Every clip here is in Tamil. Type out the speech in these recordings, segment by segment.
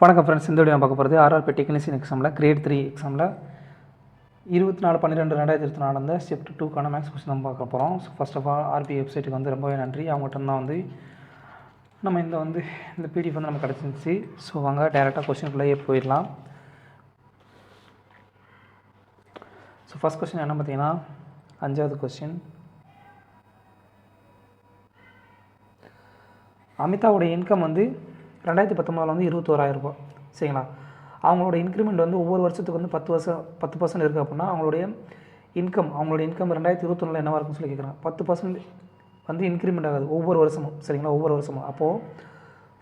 வணக்கம் ஃப்ரெண்ட்ஸ், இந்த வீடியோ பார்க்க போகிறது ஆர்ஆர்பி டெக்னீஷியன் எக்ஸாமில் கிரேட் 3 எக்ஸாமில் 24/12/2024 நடந்த ஷிஃப்ட் 2க்கான மேக்ஸ் கொஸ்டின் தான் பார்க்க போகிறோம். ஸோ ஃபர்ஸ்ட் ஆஃப் ஆல் ஆர்பி வெப்சைட்டுக்கு வந்து ரொம்பவே நன்றி. அவங்ககிட்ட தான் வந்து நம்ம இந்த பிடிஎஃப் வந்து நமக்கு கிடச்சிருந்துச்சு. ஸோ வாங்க டேரெக்டாக கொஸ்டினுக்குள்ளேயே போயிடலாம். ஸோ ஃபஸ்ட் கொஸ்டின் என்ன பார்த்தீங்கன்னா 5வது கொஸ்டின். அமிதாவோடைய இன்கம் வந்து 2019 வந்து 21,000 ரூபாய். சரிங்களா? அவங்களோட இன்க்ரிமெண்ட் வந்து ஒவ்வொரு வருஷத்துக்கு வந்து 10% இருக்குது அப்படின்னா அவங்களுடைய இன்கம் 2021 என்னவாக இருக்குன்னு சொல்லி கேட்குறாங்க. 10% வந்து இன்க்ரிமெண்ட் ஆகாது ஒவ்வொரு வருஷமும். சரிங்களா? ஒவ்வொரு வருஷமும். அப்போது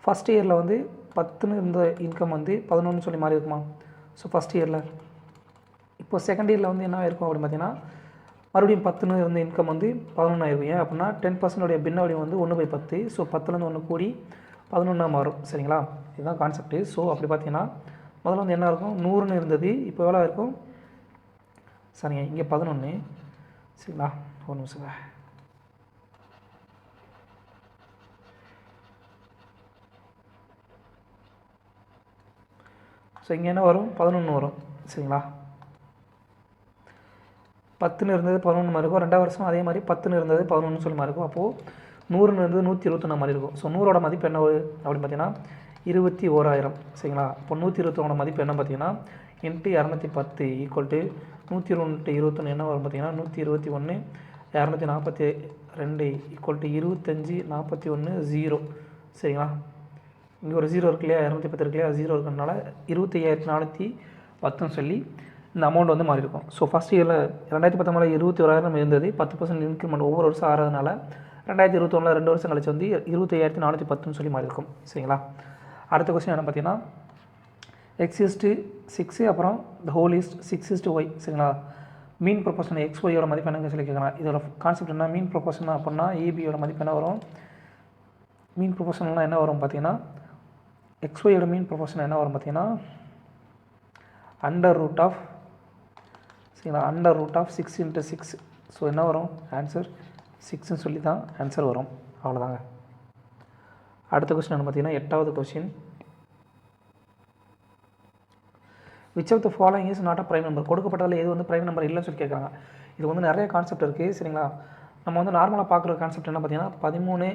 ஃபஸ்ட் இயரில் வந்து 10ன்னு இருந்த இன்கம் வந்து 11 சொல்லி மாறி இருக்குமா? ஸோ ஃபஸ்ட் இயரில். இப்போ செகண்ட் இயரில் வந்து என்ன இருக்கும் அப்படின்னு பார்த்தீங்கன்னா மறுபடியும் 10ன்னு இருந்த இன்கம் வந்து 11 ஆயிருக்கும். ஏன் அப்படின்னா 10% பின்னவடி வந்து 1/10. ஸோ 10லேருந்து 1 கூடி 11 மாறும். சரிங்களா? இதுதான் கான்செப்ட்டு. ஸோ அப்படி பார்த்தீங்கன்னா முதல்ல வந்து என்ன இருக்கும், 100ன்னு இருந்தது. இப்போ எவ்வளோ இருக்கும்? சரிங்க, இங்கே 11. சரிங்களா? ஒரு நிமிஷங்க. ஸோ இங்கே என்ன வரும்? 11 வரும். சரிங்களா? 10ன்னு இருந்தது 11 மாதிரி இருக்கும். 2வது வருஷம் அதே மாதிரி 10ன்னு இருந்தது 11 சொல்லி மாதிரி இருக்கும். அப்போது 100ன்னு இருந்தது 121 மாதிரி இருக்கும். ஸோ 100ஓட மதிப்பு என்ன அப்படின்னு பார்த்தீங்கன்னா 21,000. சரிங்களா? இப்போ 121 மதிப்பு என்ன பார்த்தீங்கன்னா × 210 ஈக்குவல் டு 121 × 21 என்ன வரும் பார்த்தீங்கன்னா 121 242 ஈக்குவல் டு 25 41 0. சரிங்களா? இங்கே ஒரு 0 இருக்கு இல்லையா, 210 இருக்கு இல்லையா, 0 இருக்கிறதுனால 25,410 சொல்லி இந்த அமௌண்ட் வந்து மாறி இருக்கும். ஸோ ஃபஸ்ட் இயரில் 2019 21,000 இருந்தது. 10% இன்க்ரிமெண்ட் ஒவ்வொரு வருஷம் ஆகிறதுனால 2021 2 வருஷம் கழிச்சு வந்து 25,410 சொல்லி மாறி இருக்கும். சரிங்களா? அடுத்த கொஸ்டின் என்ன பார்த்தீங்கன்னா x/6 அப்புறம் த ஹோல் இஸ் 6/y. சரிங்களா? மீன் ப்ரொபோர்ஷன் XYயோட மதிப்பு என்னங்க சொல்லி கேட்குறாங்க. இதோட கான்செப்ட் என்ன, மீன் ப்ரொபோர்ஷன் அப்படின்னா ஏபியோட மதிப்பு என்ன வரும், மீன் ப்ரொபோர்ஷன்லாம் என்ன வரும் பார்த்தீங்கன்னா XYயோட மீன் ப்ரொபோர்ஷன் என்ன வரும் பார்த்தீங்கன்னா சரிங்களா, √6 × 6. ஸோ என்ன வரும் ஆன்சர் 6ன்னு சொல்லி தான் ஆன்சர் வரும். அவ்வளோதாங்க. அடுத்த கொஸ்டின் என்ன பார்த்தீங்கன்னா 8வது question. Which of the following is not a prime number. கொடுக்கப்பட்டதில் எது வந்து ப்ரைம் நம்பர் இல்லைன்னு சொல்லி கேட்குறாங்க. இது வந்து நிறைய கான்செப்ட் இருக்குது. சரிங்களா? நம்ம வந்து நார்மலாக பார்க்குற கான்செப்ட் என்ன பார்த்தீங்கன்னா 13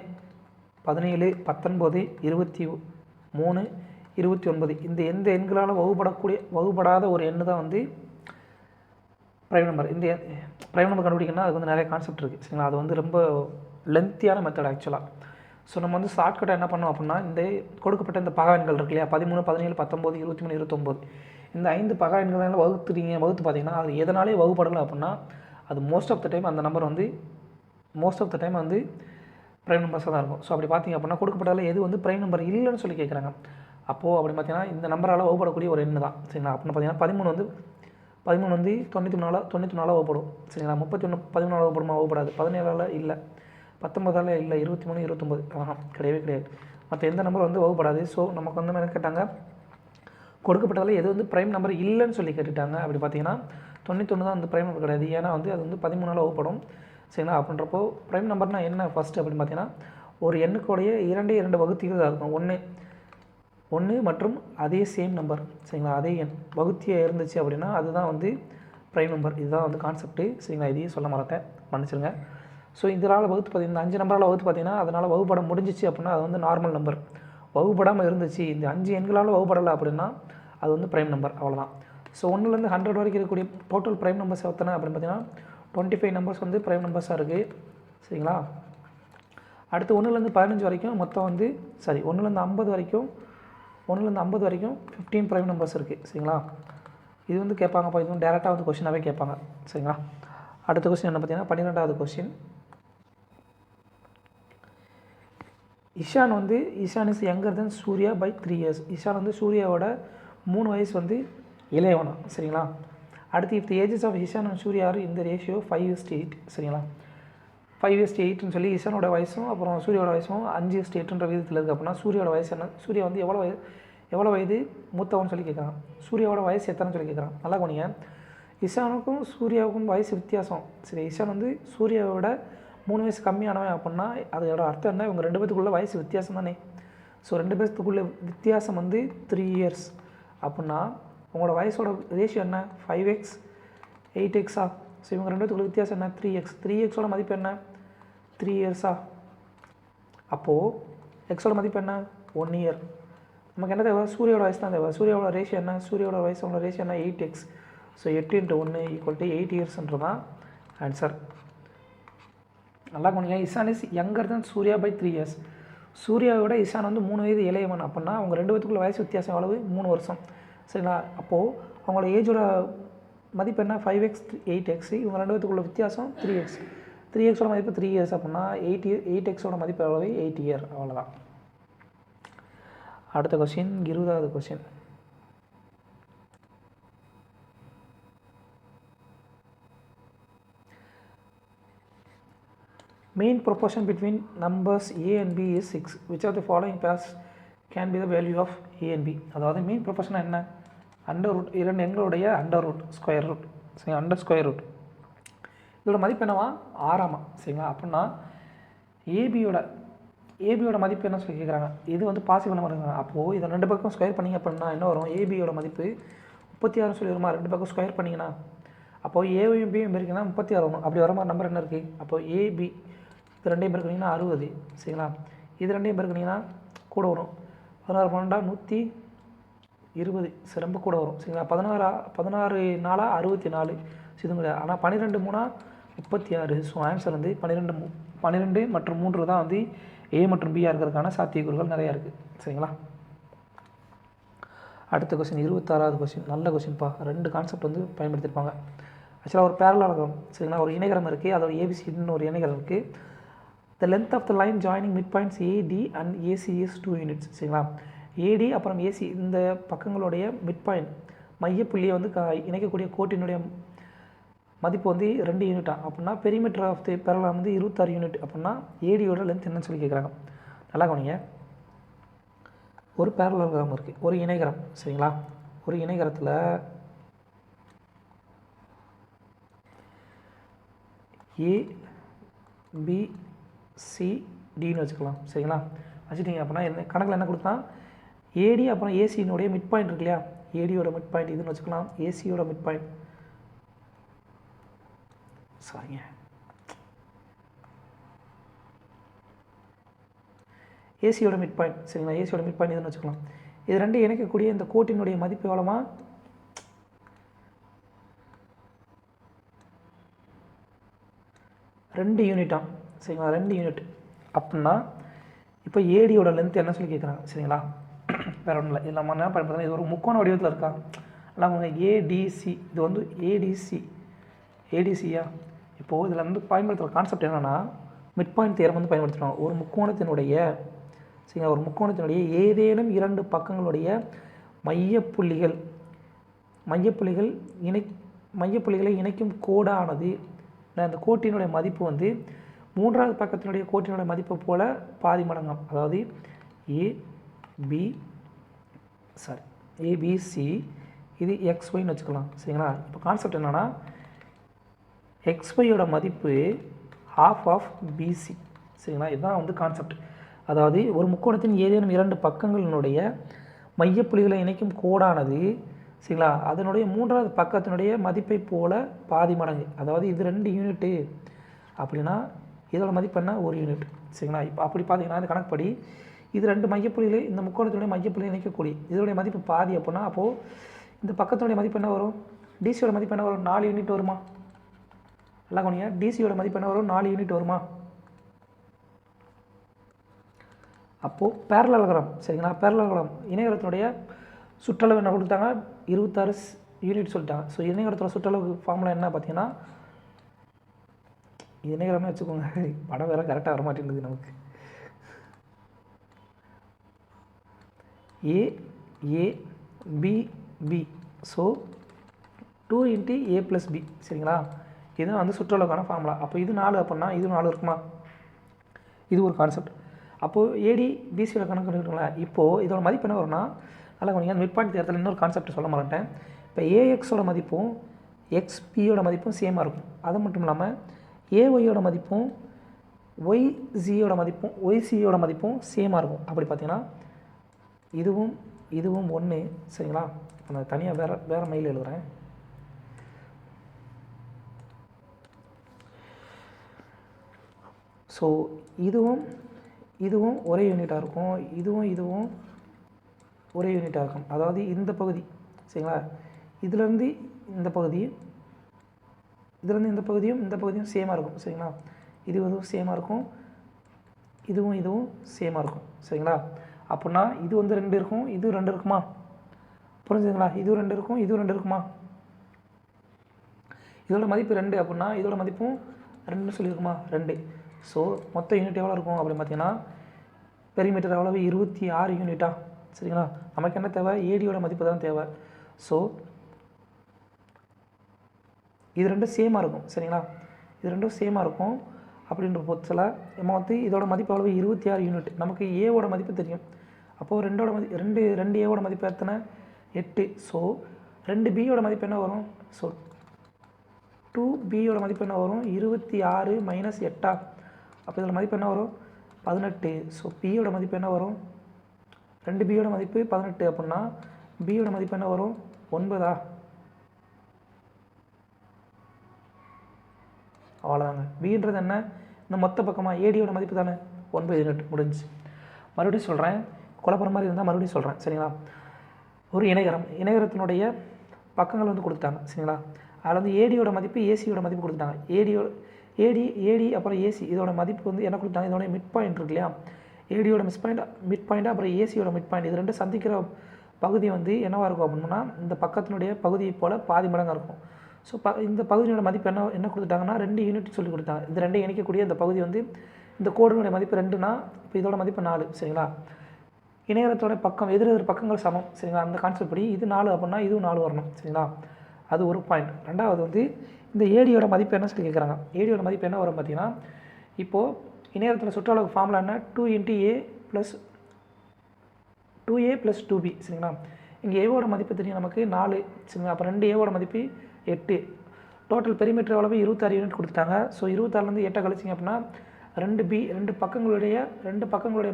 17 19 23 29 இந்த எந்த எண்களால் வகுப்படாத ஒரு எண்ணு தான் வந்து ப்ரைம் நம்பர். இந்த ப்ரைம் நம்பர் கண்டுபிடிக்கணும்னா அதுக்கு வந்து நிறைய கான்செப்ட் இருக்குது. சரிங்களா? அது வந்து ரொம்ப லென்த்தியான மெத்தட் ஆக்சுவலாக. ஸோ நம்ம வந்து ஷார்ட்கட்டாக என்ன பண்ணோம் அப்படின்னா இந்த கொடுக்கப்பட்ட இந்த பகா எண்கள் இருக்கு இல்லையா, 13 17 19 23 29 இந்த 5 பகா எண்கள் வகுத்து பார்த்தீங்கன்னா அது எதனாலே வகுப்படலை அப்படின்னா அது மோஸ்ட் ஆஃப் த டைம் வந்து ப்ரைம் நம்பர்ஸாக தான் இருக்கும். ஸோ அப்படி பார்த்தீங்க அப்படின்னா கொடுக்கப்பட்டதில் எது வந்து ப்ரைம் நம்பர் இல்லைன்னு சொல்லி கேட்குறாங்க. அப்போது அப்படி பார்த்தீங்கன்னா இந்த நம்பரால் வகுப்படக்கூடிய ஒரு எண்ணு தான். சரிங்களா? அப்படின்னு பார்த்தீங்கன்னா 13 வந்து 94 வகுப்படும். சரிங்களா? 31 14 வகுப்படுமா? வகுப்படாது. 17 இல்லை, 19 இல்லை, 23 29 கிடையாது. மற்ற எந்த நம்பர் வந்து வகுப்படாது. ஸோ நமக்கு வந்து என்ன கேட்டாங்க, கொடுக்கப்பட்டதில் எது வந்து ப்ரைம் நம்பர் இல்லைன்னு சொல்லி கேட்டுட்டாங்க. அப்படி பார்த்தீங்கன்னா 91 தான் வந்து ப்ரைம் நம்பர் கிடையாது. ஏன்னா வந்து அது வந்து 13 வகுப்படும். சரிங்களா? அப்படின்றப்போ ப்ரைம் நம்பர்னால் என்ன ஃபஸ்ட்டு அப்படின்னு பார்த்தீங்கன்னா ஒரு எண்ணுக்குடைய 2 வகுத்திகள் தான் இருக்கும். ஒன்று மற்றும் அதே சேம் நம்பர். சரிங்களா? அதே எண் வகுத்தியாக இருந்துச்சு அப்படின்னா அதுதான் வந்து ப்ரைம் நம்பர். இதுதான் வந்து கான்செப்ட்டு. சரிங்களா? இதையும் சொல்ல மாட்டேன், மன்னிச்சிருங்க. ஸோ இதனால் வகுத்து பார்த்தீங்கன்னா 5 நம்பரால் வகுத்து பார்த்தீங்கன்னா அதனால் வகுப்பட முடிஞ்சிச்சு அப்படின்னா அது வந்து நார்மல் நம்பர். வகுப்படாமல் இருந்துச்சு, இந்த 5 எண்களால் வகுப்படலை அப்படின்னா அது வந்து ப்ரைம் நம்பர். அவ்வளோதான். ஸோ 1லேருந்து 100 வரைக்கும் இருக்கக்கூடிய டோட்டல் ப்ரைம் நம்பர்ஸ் எத்தனை அப்படின்னு பார்த்தீங்கன்னா 25 நம்பர்ஸ் வந்து ப்ரைம் நம்பர்ஸாக இருக்குது. சரிங்களா? அடுத்து 1லேருந்து 15 வரைக்கும் மொத்தம் வந்து 1லேருந்து 50 வரைக்கும் 15 ப்ரைம் நம்பர்ஸ் இருக்குது. சரிங்களா? இது வந்து கேட்பாங்கப்பா, இது வந்து டேரெக்டாக வந்து கொஸ்டினாகவே கேட்பாங்க. சரிங்களா? அடுத்த கொஸ்டின் என்ன பார்த்தீங்கன்னா 12வது question. Ishaan is younger than Surya by 3 years. Ishaan வந்து சூர்யாவோட 3 வயசு வந்து இளையவனா. சரிங்களா? அடுத்து if the ages of Ishaan and Surya are இந்த ரேஷியோ 5:8. சரிங்களா? 5:8ன்னு சொல்லி இஷானோட வயசும் அப்புறம் சூர்யாவோட வயசும் 5:8ன்ற விதத்தில் இருக்குது. அப்படின்னா சூர்யாவோட வயசு என்ன, சூர்யா வந்து எவ்வளோ வயது மூத்தவன்னு சொல்லி கேட்குறான். சூர்யாவோட வயசு எத்தனைன்னு சொல்லி கேட்குறான். நல்லா கவனிங்க, இஷானுக்கும் சூர்யாவுக்கும் வயசு வித்தியாசம். சரி, இஷான் வந்து சூர்யாவோட 3 வயசு கம்மியானவன் அப்படின்னா அதோட அர்த்தம் என்ன, இவங்க 2 பேத்துக்குள்ள வயசு வித்தியாசம் தானே. ஸோ 2 பேர்த்துக்குள்ள வித்தியாசம் வந்து 3 இயர்ஸ் அப்படின்னா உங்களோட வயசோட ரேஷியோ என்ன 5x 8xா? ஸோ இவங்க 2 பேர்த்துக்குள்ள வித்தியாசம் என்ன 3x. 3xோட மதிப்பு என்ன 3 இயர்ஸா? அப்போது எக்ஸோட மதிப்பு என்ன 1 இயர். நமக்கு என்ன தேவை? சூரியோட வயசு தான் தேவை. சூரியோட ரேஷியோ என்ன? சூரியோட வயசோட ரேஷியோ என்ன 8x. ஸோ 8 × 1 = 8 இயர்ஸ்ன்றது தான் ஆன்சர். நல்லா கொஞ்சம் Ishaan is younger than Surya by 3 years. சூர்யாவோட இசான் வந்து 3 வயது இளையவன் அப்படின்னா அவங்க 2 பேத்துக்குள்ள வயசு வித்தியாசம் எவ்வளவு 3 வருஷம். சரிங்களா? அப்போது அவங்களோட ஏஜோட மதிப்பு என்ன 5x 8x. இவங்க 2 பேத்துக்குள்ள வித்தியாசம் 3x. 3xோட மதிப்பு 3 இயர்ஸ் அப்படின்னா 8xோட மதிப்பு எவ்வளவு 8 இயர். அவ்வளோதான். அடுத்த கொஸ்டின் 20வது question. Mean proportion between numbers a and b is 6. Which of the following pairs can be the value of a and b? அதாவது மீன் ப்ரொபோர்ஷன் என்ன? அண்டர் ரூட், 2 எண்களுடைய அண்டர் ரூட், ஸ்கொயர் ரூட், சரி, அண்டர் ஸ்கொயர் ரூட். இதோட மதிப்பு என்னவா 6ஆமா. சரிங்களா? அப்படின்னா ஏபியோட மதிப்பு என்ன சொல்லி கேட்குறாங்க. இது வந்து பாசிபிள் வருங்க. அப்போது இதை 2 பக்கம் ஸ்கொயர் பண்ணிங்க அப்படின்னா என்ன வரும்? ஏபியோட மதிப்பு 36 சொல்லி வருமா? 2 பக்கம் ஸ்கொயர் பண்ணிங்கன்னா அப்போது ஏவையும் பியும் இருக்குன்னா 36 வரும். அப்படி வர மாதிரி நம்பர் என்ன இருக்குது? அப்போது ஏபி இது 2 பெருக்கினீங்கன்னா 60. சரிங்களா? இது 2 பெருக்கினீங்கன்னா கூட வரும் 16 12 120. ரொம்ப கூட வரும். சரிங்களா? 16 4 64. இது கிடையாது. ஆனால் 12 3 36. ஸோ ஆன்சர் வந்து 12 மற்றும் 3 தான் வந்து ஏ மற்றும் பியாக இருக்கிறதுக்கான சாத்தியக்கூறுகள் நிறையா இருக்குது. சரிங்களா? அடுத்த கொஸ்டின் 26வது கொஸ்டின். நல்ல கொஸ்டின்ப்பா. 2 கான்செப்ட் வந்து பயன்படுத்தியிருப்பாங்க. ஆக்சுவலாக ஒரு பேரலோகிராம். சரிங்களா? ஒரு இணைகரம் இருக்குது. அதோட ஏபிசின்னு ஒரு இணைகரம் இருக்குது. The length of the line joining midpoints AD and AC is 2 units. சரிங்களா? AD அப்புறம் AC இந்த பக்கங்களுடைய மிட்பாயிண்ட் மையப்புள்ளியை வந்து இணைக்கக்கூடிய கோட்டினுடைய மதிப்பு வந்து 2 யூனிட்டா? அப்படின்னா பெரிமீட்டர் ஆஃப் தி பேரலோகிராம் வந்து 26 யூனிட். அப்படின்னா ஏடியோட லென்த் என்னன்னு சொல்லி கேட்குறாங்க. நல்லா கவனிங்க. ஒரு பேரலோகிராம் இருக்குது, ஒரு இணைகரம். சரிங்களா? ஒரு இணைகரத்தில் ஏ பி சி டின்னு வச்சுக்கலாம். சரிங்களா? வச்சுட்டிங்க அப்படின்னா என்ன கணக்கில் என்ன கொடுத்தா ஏடி அப்புறம் ஏசியினுடைய மிட் பாயிண்ட் இருக்கு இல்லையா? ஏடியோட மிட் பாயிண்ட் இதுன்னு வச்சுக்கலாம். ஏசியோட மிட் பாயிண்ட் சாரிங்க ஏசியோட மிட் பாயிண்ட். சரிங்களா? ஏசியோட மிட் பாயிண்ட் இதுன்னு வச்சுக்கலாம். இது 2 இணைக்கக்கூடிய இந்த கோட்டினுடைய மதிப்பு எவ்வளோமா? 2 யூனிட்டா? சரிங்களா? 2 யூனிட். அப்படின்னா இப்போ ஏடியோட லென்த் என்ன சொல்லி கேட்குறாங்க. சரிங்களா? வேறு ஒன்றும் இல்லை. இதில் நம்ம என்ன பயன்படுத்தலாம், இது ஒரு முக்கோண வடிவத்தில் இருக்கா? எல்லாம் ஏடிசி. இது வந்து ஏடிசியா? இப்போது இதில் வந்து பயன்படுத்துகிற கான்செப்ட் என்னென்னா மிட் பாயிண்ட் தேரம் வந்து பயன்படுத்துகிறாங்க. ஒரு முக்கோணத்தினுடைய சரிங்களா, ஒரு முக்கோணத்தினுடைய ஏதேனும் 2 பக்கங்களுடைய மையப்புள்ளிகளை இணைக்கும் கோடானது அந்த கோட்டினுடைய மதிப்பு வந்து 3வது பக்கத்தினுடைய கோட்டினுடைய மதிப்பை போல் பாதி மடங்காம். அதாவது ஏபிசி இது எக்ஸ்ஒய்ன்னு வச்சுக்கலாம். சரிங்களா? இப்போ கான்செப்ட் என்னென்னா எக்ஸ்ஒயோட மதிப்பு ½ ஆஃப் பிசி. சரிங்களா? இதுதான் வந்து கான்செப்ட். அதாவது ஒரு முக்கோணத்தின் ஏதேனும் 2 பக்கங்களினுடைய மையப்புள்ளிகளை இணைக்கும் கோடானது சரிங்களா அதனுடைய 3வது பக்கத்தினுடைய மதிப்பை போல் பாதி மடங்கு. அதாவது இது 2 யூனிட்டு அப்படின்னா இதோட மதிப்பு என்ன 1 யூனிட். சரிங்களா? இப்போ அப்படி பார்த்தீங்கன்னா இந்த கணக்குப்படி இது 2 மையப்புள்ளிகளை இந்த முக்கோணத்தினுடைய மையப்புள்ளியை இணைக்கக்கூடிய இதோடைய மதிப்பு பாதி. அப்படின்னா அப்போது இந்த பக்கத்தினுடைய மதிப்பு என்ன வரும்? டிசியோட மதிப்பு என்ன வரும்? 4 யூனிட் வருமா? எல்லாம் கவனிங்க. டிசியோட மதிப்பு என்ன வரும்? 4 யூனிட் வருமா? அப்போது பேரலோகிராம். சரிங்களா? பேரலோகிராம் இணையகரத்தினுடைய சுற்றளவு என்ன கொடுத்தாங்க? 26 யூனிட் சொல்லிட்டாங்க. ஸோ இணையகரத்தோட சுற்றளவு ஃபார்முலா என்ன பார்த்தீங்கன்னா இணையகரமே வச்சுக்கோங்க. படம் வேறு கரெக்டாக வர மாட்டேங்குது நமக்கு. ஏ ஸோ 2 × A + B. சரிங்களா? இதுதான் வந்து சுற்றளவுக்கான ஃபார்முலா. அப்போ இது 4 அப்படின்னா இது 4 இருக்குமா? இது ஒரு கான்செப்ட். அப்போது ஏடி பிசியோட கணக்கு எடுத்துக்கோங்களா. இப்போது இதோட மதிப்பு என்ன வரும்னா நல்லா கொஞ்சம் மிட் பாயிண்ட் தேர்தல் இன்னொரு கான்செப்ட் சொல்ல மாட்டேன். இப்போ ஏஎக்ஸோட மதிப்பும் எக்ஸ்பியோட மதிப்பும் சேமாக இருக்கும். அது மட்டும் இல்லாமல் ஏஒய்யோட மதிப்பும் ஒய்சியோட மதிப்பும் சேமாக இருக்கும். அப்படி பார்த்தீங்கன்னா இதுவும் இதுவும் 1 சரிங்களா. நான் தனியாக வேறு மைல் எழுதுகிறேன். ஸோ இதுவும் ஒரே யூனிட்டாக இருக்கும், இதுவும் ஒரே யூனிட்டாக இருக்கும். அதாவது இந்த பகுதி சரிங்களா, இதிலேருந்து இந்த பகுதியும் சேமாக இருக்கும் சரிங்களா. இதுவும் சேமாக இருக்கும், இதுவும் சேமாக இருக்கும் சரிங்களா. அப்படின்னா இது வந்து 2 இருக்கும், இது 2 இருக்குமா, புரிஞ்சுதுங்களா. இது 2 இருக்கும், இது 2 இருக்குமா. இதோட மதிப்பு 2 அப்படின்னா இதோட மதிப்பும் 2 சொல்லியிருக்குமா, 2. ஸோ மொத்த யூனிட் எவ்வளோ இருக்கும் அப்படின்னு பார்த்தீங்கன்னா பெரிமீட்டர் எவ்வளவு 26 யூனிட்டா சரிங்களா. நமக்கு என்ன தேவை, ஏடியோட மதிப்பு தான் தேவை. ஸோ இது 2 சேமாக இருக்கும் சரிங்களா, இது 2 சேமாக இருக்கும். அப்படின்ற பட்சத்தில் நம்ம வந்து இதோட மதிப்பு எவ்வளவு 26 யூனிட். நமக்கு ஏவோட மதிப்பு தெரியும். அப்போது 2 ஏவோட மதிப்பு எத்தனை 8. ஸோ 2 பியோட மதிப்பு என்ன வரும், ஸோ 2பியோட மதிப்பு என்ன வரும் 26 மைனஸ் 8. அப்போ இதோட மதிப்பு என்ன வரும் 18. ஸோ பியோட மதிப்பு என்ன வரும், 2பியோட மதிப்பு 18 அப்படின்னா பியோட மதிப்பு என்ன வரும் 9. அவ்வளோதாங்க. பின்றது என்ன, இந்த மொத்த பக்கமாக ஏடியோட மதிப்பு தானே 9 யூனிட் முடிஞ்சு. மறுபடியும் சொல்கிறேன், குழப்பற மாதிரி இருந்தால் மறுபடியும் சொல்கிறேன் சரிங்களா. ஒரு இணைகரத்தினுடைய பக்கங்கள் வந்து கொடுத்துட்டாங்க சரிங்களா. அதில் வந்து ஏடியோட மதிப்பு ஏசியோட மதிப்பு கொடுத்துட்டாங்க. ஏடி அப்புறம் ஏசி இதோட மதிப்பு வந்து என்ன கொடுத்தாங்க, இதோட மிட் பாயிண்ட் இருக்கு இல்லையா, ஏடியோட மிட் பாயிண்ட் அப்புறம் ஏசியோட மிட் பாயிண்ட், இது 2 சந்திக்கிற பகுதி வந்து என்னவாக இருக்கும் அப்படின்னா இந்த பக்கத்தினுடைய பகுதியை போல் பாதி மடங்காக இருக்கும். ஸோ இந்த பகுதியோட மதிப்பு என்ன கொடுத்துட்டாங்கன்னா 2 யூனிட் சொல்லி கொடுத்தாங்க. இந்த 2 இணைக்கக்கூடிய இந்த பகுதி வந்து இந்த கோடுனுடைய மதிப்பு 2னா இப்போ இதோட மதிப்பு 4 சரிங்களா. இணையத்தோட பக்கம் எதிர் பக்கங்கள் சமம் சரிங்களா. அந்த கான்செப்ட் படி இது 4 அப்படின்னா இதுவும் 4 வரணும் சரிங்களா. அது ஒரு பாயிண்ட். ரெண்டாவது வந்து இந்த ஏடியோட மதிப்பு என்ன சொல்லி கேட்குறாங்க. ஏடியோட மதிப்பு என்ன வரும் பார்த்தீங்கன்னா, இப்போது இணையத்தில் சுற்றளவு ஃபார்முலா என்ன 2 a + 2b சரிங்களா. இங்கே ஏவோட மதிப்பு தெரியும் நமக்கு 4 சரிங்களா. அப்போ 2 ஏவோட மதிப்பு 8. டோட்டல் பெரிமீட்டர் எவ்வளவு 26 யூனிட் கொடுத்துட்டாங்க. ஸோ 26லேருந்து 8 கழிச்சிங்க அப்படின்னா 2 பக்கங்களுடைய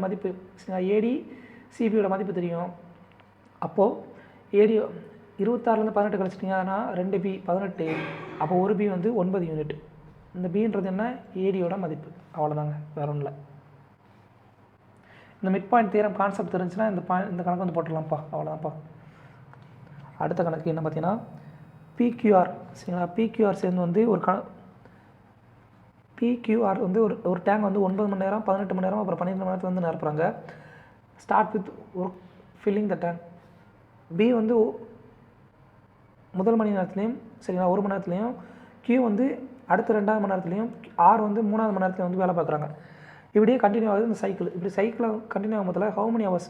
மதிப்பு ஏடி சிபியோட மதிப்பு தெரியும். அப்போது ஏடி 26லேருந்து 18 கழிச்சிட்டிங்கன்னா 2b 18. அப்போ ஒரு பி வந்து 9 யூனிட். இந்த பின்றது என்ன ஏடியோட மதிப்பு. அவ்வளோதாங்க, வேற ஒன்றும் இல்லை. இந்த மிட் பாயிண்ட் தியரம் கான்செப்ட் தெரிஞ்சுன்னா இந்த கணக்கு வந்து போட்டுடலாம்ப்பா. அவ்வளோதான்ப்பா. அடுத்த கணக்கு என்ன பார்த்தீங்கன்னா பிக்யூஆர் சரிங்களா. பிக்யூஆர் சேர்ந்து வந்து பிக்யூஆர் வந்து ஒரு டேங்க் வந்து 9 மணி நேரம் 18 மணி நேரம் அப்புறம் 12 மணி நேரத்தில் வந்து நிரப்புறாங்க. Start with work filling the tank. B வந்து முதல் மணி நேரத்துலையும் சரிங்களா 1 மணி நேரத்துலையும், கியூ வந்து அடுத்த 2வது மணி நேரத்துலையும், ஆர் வந்து 3வது மணி நேரத்துலையும் வந்து வேலை பார்க்குறாங்க. இப்படியே கண்டினியூ ஆகுது இந்த சைக்கிள். இப்படி சைக்கிளாக கண்டினியூ ஆகும் போதில் ஹவு மெனி ஹவர்ஸ்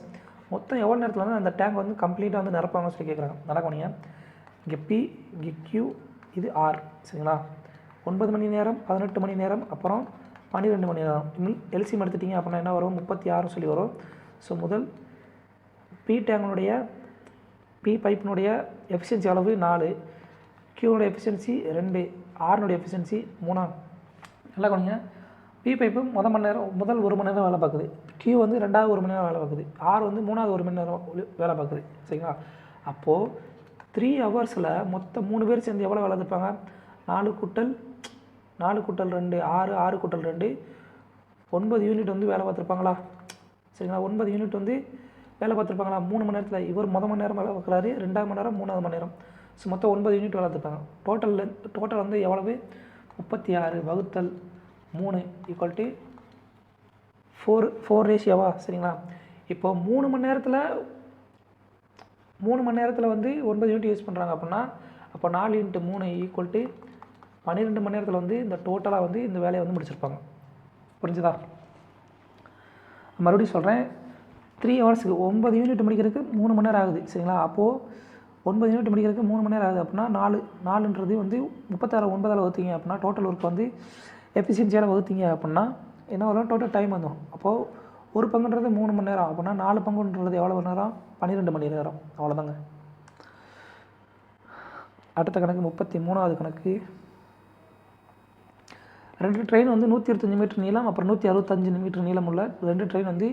மொத்தம் எவ்வளோ நேரத்தில் வந்து அந்த டேங்க் வந்து கம்ப்ளீட்டாக வந்து நிரப்பாங்கன்னு சொல்லி கேட்குறாங்க. நல்லா கவனிங்க. இங்கே பி, இங்கே கியூ, இது ஆர் சரிங்களா. 9 மணி நேரம் 18 மணி நேரம் அப்புறம் 12 மணி நேரம். எல்சிஎம் எடுத்துட்டிங்க அப்படின்னா என்ன வரும் 36 சொல்லி வரும். ஸோ முதல் பி டேங்கினுடைய பி பைப்பினுடைய எஃபிஷியன்சி அளவு 4, கியூனுடைய எஃபிஷியன்சி 2, ஆர்னுடைய எஃபிஷியன்சி 3. நல்லா கவனிங்க. பி பைப்பு முதல் 1 மணி நேரம் வேலை பார்க்குது, கியூ வந்து 2வது 1 மணி நேரம் வேலை பார்க்குது, ஆர் வந்து 3வது 1 மணி நேரம் வேலை பார்க்குது சரிங்களா. அப்போது 3 ஹவர்ஸில் மொத்தம் 3 பேர் சேர்ந்து எவ்வளோ வேலை பார்ப்பாங்க, 4 கூட்டல் 2 6 கூட்டல் 2 9 யூனிட் வந்து வேலை பார்த்துருப்பாங்களா சரிங்களா. 9 யூனிட் வந்து வேலை பார்த்துருப்பாங்களா 3 மணி நேரத்தில். இவர் மணி நேரம் வேலை பார்க்குறாரு, 2வது மணி நேரம் 3வது மணி நேரம். ஸோ மொத்தம் 9 யூனிட் வேலை பார்த்துருப்பாங்க. டோட்டல் வந்து எவ்வளவு 36 வகுத்தல் 3 = 4 ரேஷியோவா சரிங்களா. இப்போது 3 மணி நேரத்தில் வந்து 9 யூனிட் யூஸ் பண்ணுறாங்க அப்படின்னா அப்போ 4 × 3 = 12 மணி நேரத்தில் வந்து இந்த டோட்டலாக வந்து இந்த வேலையை வந்து முடிச்சிருப்பாங்க. புரிஞ்சுதா. மறுபடியும் சொல்கிறேன், 3 ஹவர்ஸுக்கு 9 யூனிட் முடிக்கிறதுக்கு 3 மணி நேரம் ஆகுது சரிங்களா. அப்போது 9 யூனிட் முடிக்கிறதுக்கு 3 மணி நேரம் ஆகுது அப்படின்னா 4ன்றது வந்து 36 9ஆல் வகுத்தீங்க அப்படின்னா டோட்டல் ஒர்க் வந்து எஃபிஷியன்சியால் வகுத்தீங்க அப்படின்னா என்ன வரும், டோட்டல் டைம் வந்துடும். அப்போது ஒரு பங்குன்றது 3 மணி நேரம் அப்படின்னா 4 பங்குன்றது எவ்வளோ மணி நேரம் 12 மணி நேரம். அவ்வளோதாங்க. அடுத்த கணக்கு 33வது கணக்கு. 2 ட்ரெயின் வந்து 125 மீட்டர் நீளம் அப்புறம் 165 மீட்டர் நீளம் உள்ள 2 ட்ரெயின் வந்து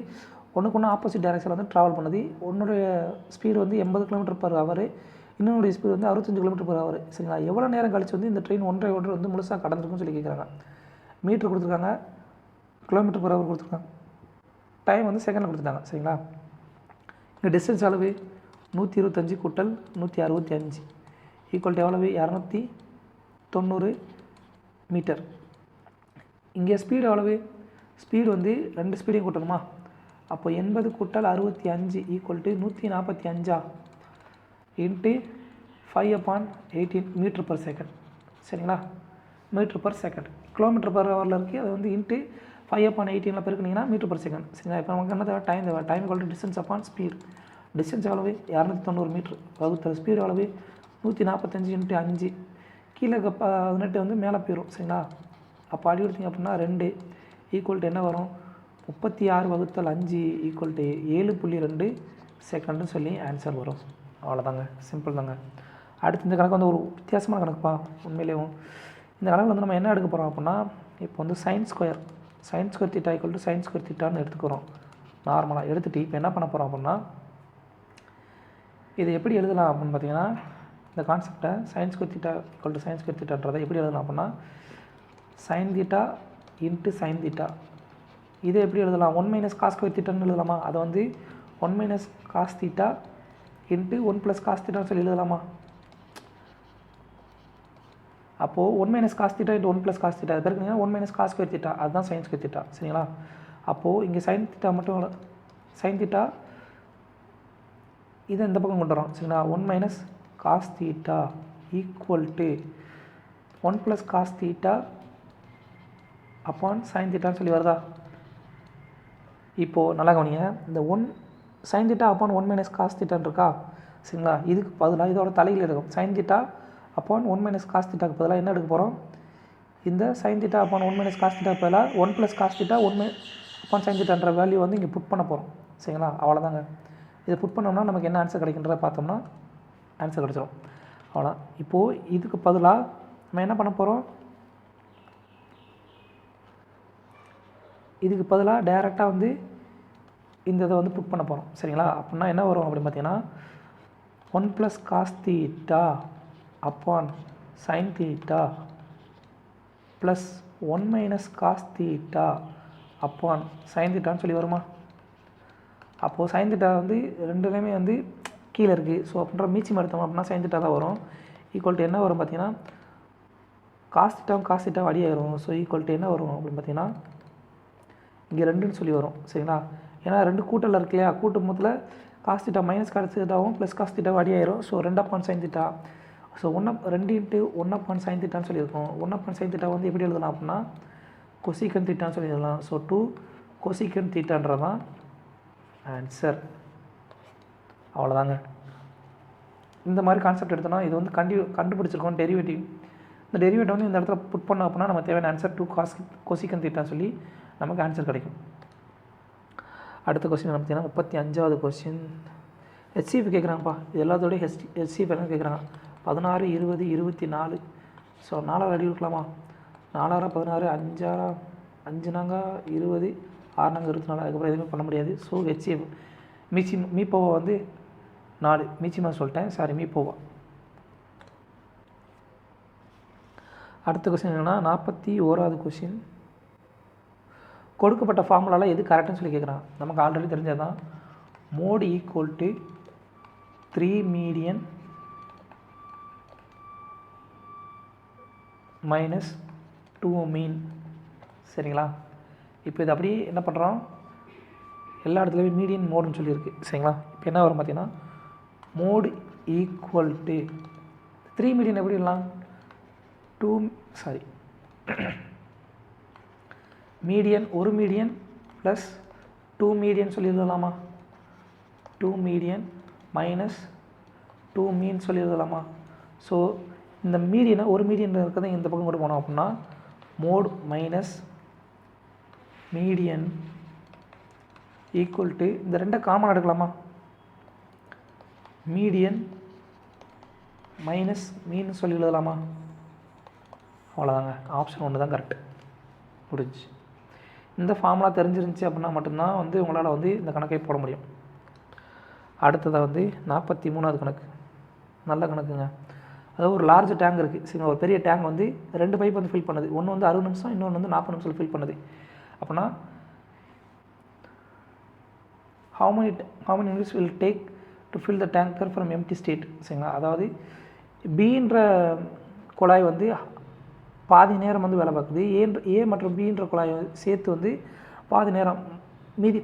ஒன்றுக்கு ஒன்று ஆப்போசிட் டைரக்ஷனில் வந்து ட்ராவல் பண்ணுது. ஒன்றுடைய ஸ்பீடு வந்து 80 km/h, இன்னொருடைய ஸ்பீடு வந்து 65 km/h. சரிங்களா? எவ்வளோ நேரம் கழிச்சு வந்து இந்த ட்ரெயின் ஒன்றை வந்து முழுசாக கடந்திருக்குன்னு சொல்லி கேட்குறாங்க. மீட்ரு கொடுத்துருக்காங்க, km/h கொடுத்துருக்காங்க, டைம் வந்து செகண்டில் கொடுத்துட்டாங்க. சரிங்களா? இங்கே டிஸ்டன்ஸ் அளவு 125 கூட்டல் 165 ஈக்குவல் டு எவ்வளவு? 290 மீட்டர். இங்கே ஸ்பீடு எவ்வளவு? ஸ்பீடு வந்து 2 ஸ்பீடையும் கூட்டணுமா? அப்போ 80 கூட்டல் 65 ஈக்குவல் டு 145 இன்ட்டு 5/18 மீட்டர்/செகண்ட். சரிங்களா? மீட்டர்/செகண்ட். km/h இருக்குது, அது வந்து இன்ட்டு 5/18 பெருக்குனிங்கன்னா மீட்டர்/செகண்ட். சரிங்களா? இப்போ நமக்கு என்ன தேவை? டைம் தேவை. Time equal to distance upon speed. Distance எவ்வளவு? 290 மீட்ரு வகுத்தல் ஸ்பீடு எவ்வளவு? 145 இன்ட்டு 5. கீழே 18 வந்து மேலே போயிடும். சரிங்களா? அப்போ அடி கொடுத்தீங்க அப்படின்னா 2 ஈக்குவல் டு என்ன வரும்? 36/5 ஈக்குவல் டு 7.2 செகண்டுன்னு சொல்லி ஆன்சர் வரும். அவ்வளோதாங்க, சிம்பிள் தாங்க. அடுத்து இந்த கணக்கு வந்து ஒரு வித்தியாசமான கணக்குப்பா. உண்மையிலேயும் இந்த கணக்கில் வந்து நம்ம என்ன எடுக்க போகிறோம் அப்படின்னா, இப்போ வந்து sin square theta equal to sin square தீட்டான்னு எடுத்துக்கிறோம். நார்மலாக எடுத்துகிட்டு இப்போ என்ன பண்ண போகிறோம் அப்படின்னா, இது எப்படி எழுதலாம் அப்படின்னு பார்த்தீங்கன்னா, இந்த கான்செப்டை sin square theta equal to sin square தீட்டான்றதை எப்படி எழுதலாம் அப்படின்னா, sin theta into sin theta. இதை எப்படி எழுதலாம்? 1 - cos ஸ்கொயர் தீட்டான்னு எழுதலாமா? அதை வந்து 1 - cos தீட்டா இன்ட்டு 1 + cos தீட்டான்னு சொல்லி எழுதலாமா? அப்போது 1 - cos theta into 1 + cos theta அது பேருக்குன்னா 1 - cos ஸ்கொயர் தீட்டா, அதுதான் sin ஸ்கொயர் தீட்டா. சரிங்களா? அப்போது இங்கே sin தீட்டா மட்டும் sin தீட்டா இதை இந்த பக்கம் கொண்டு வரோம். சரிங்களா? 1 - cos theta equal to 1 + cos theta upon sin தீட்டான்னு சொல்லி வருதா? இப்போது நல்லா கவனிங்க, இந்த sin தீட்டா அப்பான் 1 - cos தீட்டான்னு இருக்கா? சரிங்களா? இதுக்கு பதிலாக இதோட தலையில் எடுக்கும். sin தீட்டா அப்பான் 1 - cos தீட்டாக்கு பதிலாக என்ன எடுக்க போகிறோம்? இந்த sin தீட்டா அப்பான் 1 - cos தீட்டாக்கு பதிலாக 1 + cos தீட்டா 1 அப்பான் sin தீட்டான்ற வேல்யூ வந்து இங்கே புட் பண்ண போகிறோம். சரிங்களா? அவ்வளோதாங்க. இதை புட் பண்ணோம்னா நமக்கு என்ன ஆன்சர் கிடைக்கின்றத பார்த்தோம்னா ஆன்சர் கிடைச்சிடும். அவ்வளோ. இப்போது இதுக்கு பதிலாக நம்ம என்ன பண்ண போகிறோம்? இதுக்கு பதிலாக டைரெக்டாக வந்து இந்த இதை வந்து புட் பண்ண போகிறோம். சரிங்களா? அப்படின்னா என்ன வரும் அப்படின்னு பார்த்தீங்கன்னா, 1 + cos theta upon sin theta plus 1 - cos theta upon sin தீட்டான்னு சொல்லி வருமா? அப்போது sin தீட்டா வந்து ரெண்டுலேயுமே வந்து கீழே இருக்குது. ஸோ அப்படின்ற மீச்சி எடுத்தோம் அப்படின்னா sin தீட்டா தான் வரும். ஈக்குவல் டு என்ன வரும் பார்த்தீங்கன்னா, cos தீட்டாவும் அடியாயிரும். ஸோ ஈக்குவல் டு என்ன வரும் அப்படின்னு பார்த்தீங்கன்னா, இங்கே 2ன்னு சொல்லி வரும். சரிங்களா? ஏன்னா 2 கூட்டல் இருக்கு இல்லையா? கூட்டும் போதில் cos தீட்டா - cos தீட்டாவும் ப்ளஸ் cos தீட்டாவும் அடியாயிரும். So 2 sin theta. So 2 into 1 sin தீட்டான்னு சொல்லியிருக்கோம். 1 sin தீட்டா வந்து எப்படி எழுதலாம் அப்படின்னா, கொசிகன் தீட்டான்னு சொல்லி எழுதலாம். ஸோ 2 கொசிகன் தீட்டான்றதான் ஆன்சர். அவ்வளோதாங்க. இந்த மாதிரி கான்செப்ட் எடுத்தோன்னா இது வந்து கண்டுபிடிச்சிருக்கோம் டெரிவேட்டிவ். இந்த டெரிவேட்டிவ் வந்து இந்த இடத்துல புட் பண்ணோம் அப்படின்னா நம்ம தேவையான ஆன்சர் 2 கொசிகன் தீட்டான்னு சொல்லி நமக்கு ஆன்சர் கிடைக்கும். அடுத்த கொஸ்டின் என்ன பார்த்தீங்கன்னா 35வது கொஸ்டின். HCF கேட்குறாங்கப்பா. இது எல்லாத்தோடய HCF என்ன கேட்குறாங்க? 16, 20, 24. ஸோ 4 அடி கொடுக்கலாமா? 4 16, 5 நாங்க 20, 6 நாங்க 24. அதுக்கப்புறம் எதுவுமே பண்ண முடியாது. ஸோ HCF மீப்போவா வந்து 4 மீச்சிமா சொல்லிட்டேன், சாரி மீப்போவா. அடுத்த கொஸ்டின் என்னென்னா 41வது கொஸ்டின். கொடுக்கப்பட்ட ஃபார்முலாவில் எது கரெக்டுன்னு சொல்லி கேட்குறான். நமக்கு ஆல்ரெடி தெரிஞ்சது தான். Mode equal to 3 median minus 2 mean. சரிங்களா? இப்போ இது அப்படியே என்ன பண்ணுறோம், எல்லா இடத்துலையும் மீடியன் மோடுன்னு சொல்லியிருக்கு. சரிங்களா? இப்போ என்ன வரும் பார்த்தீங்கன்னா, மோட் ஈக்குவல் டு 3 மீடியன் எப்படி இல்லலாம், மீடியன் ஒரு மீடியன் ப்ளஸ் 2 மீடியன் சொல்லி எழுதலாமா? 2 மீடியன் மைனஸ் 2 மீன் சொல்லி எழுதலாமா? ஸோ இந்த மீடியனை ஒரு மீடியன் இருக்கிறத இந்த பக்கம் கொண்டு போனோம் அப்படின்னா mode minus median equal to இந்த 2 காமன் எடுக்கலாமா? மீடியன் மைனஸ் மீன் சொல்லி எழுதலாமா? அவ்வளோதாங்க. ஆப்ஷன் 1 தான் கரெக்டு. முடிஞ்சு. இந்த ஃபார்முலா தெரிஞ்சிருந்துச்சு அப்படின்னா மட்டும்தான் வந்து உங்களால் வந்து இந்த கணக்கை போட முடியும். அடுத்ததாக வந்து 43வது கணக்கு. நல்ல கணக்குங்க. அதாவது ஒரு லார்ஜ் டேங்க் இருக்குது. சரிங்களா, ஒரு பெரிய டேங்க் வந்து 2 பைப் வந்து ஃபில் பண்ணுது. ஒன்று வந்து 60 நிமிஷம், இன்னொன்று வந்து 40 நிமிஷத்தில் ஃபில் பண்ணுது. அப்படின்னா how many minutes will take to fill the tanker from empty state? சரிங்களா, அதாவது பின்ற குழாய் வந்து பாதி நேரம் வந்து வேலை பார்க்குது. ஏ மற்றும் பின்ற குழாய் சேர்த்து வந்து பாதி நேரம், மீதி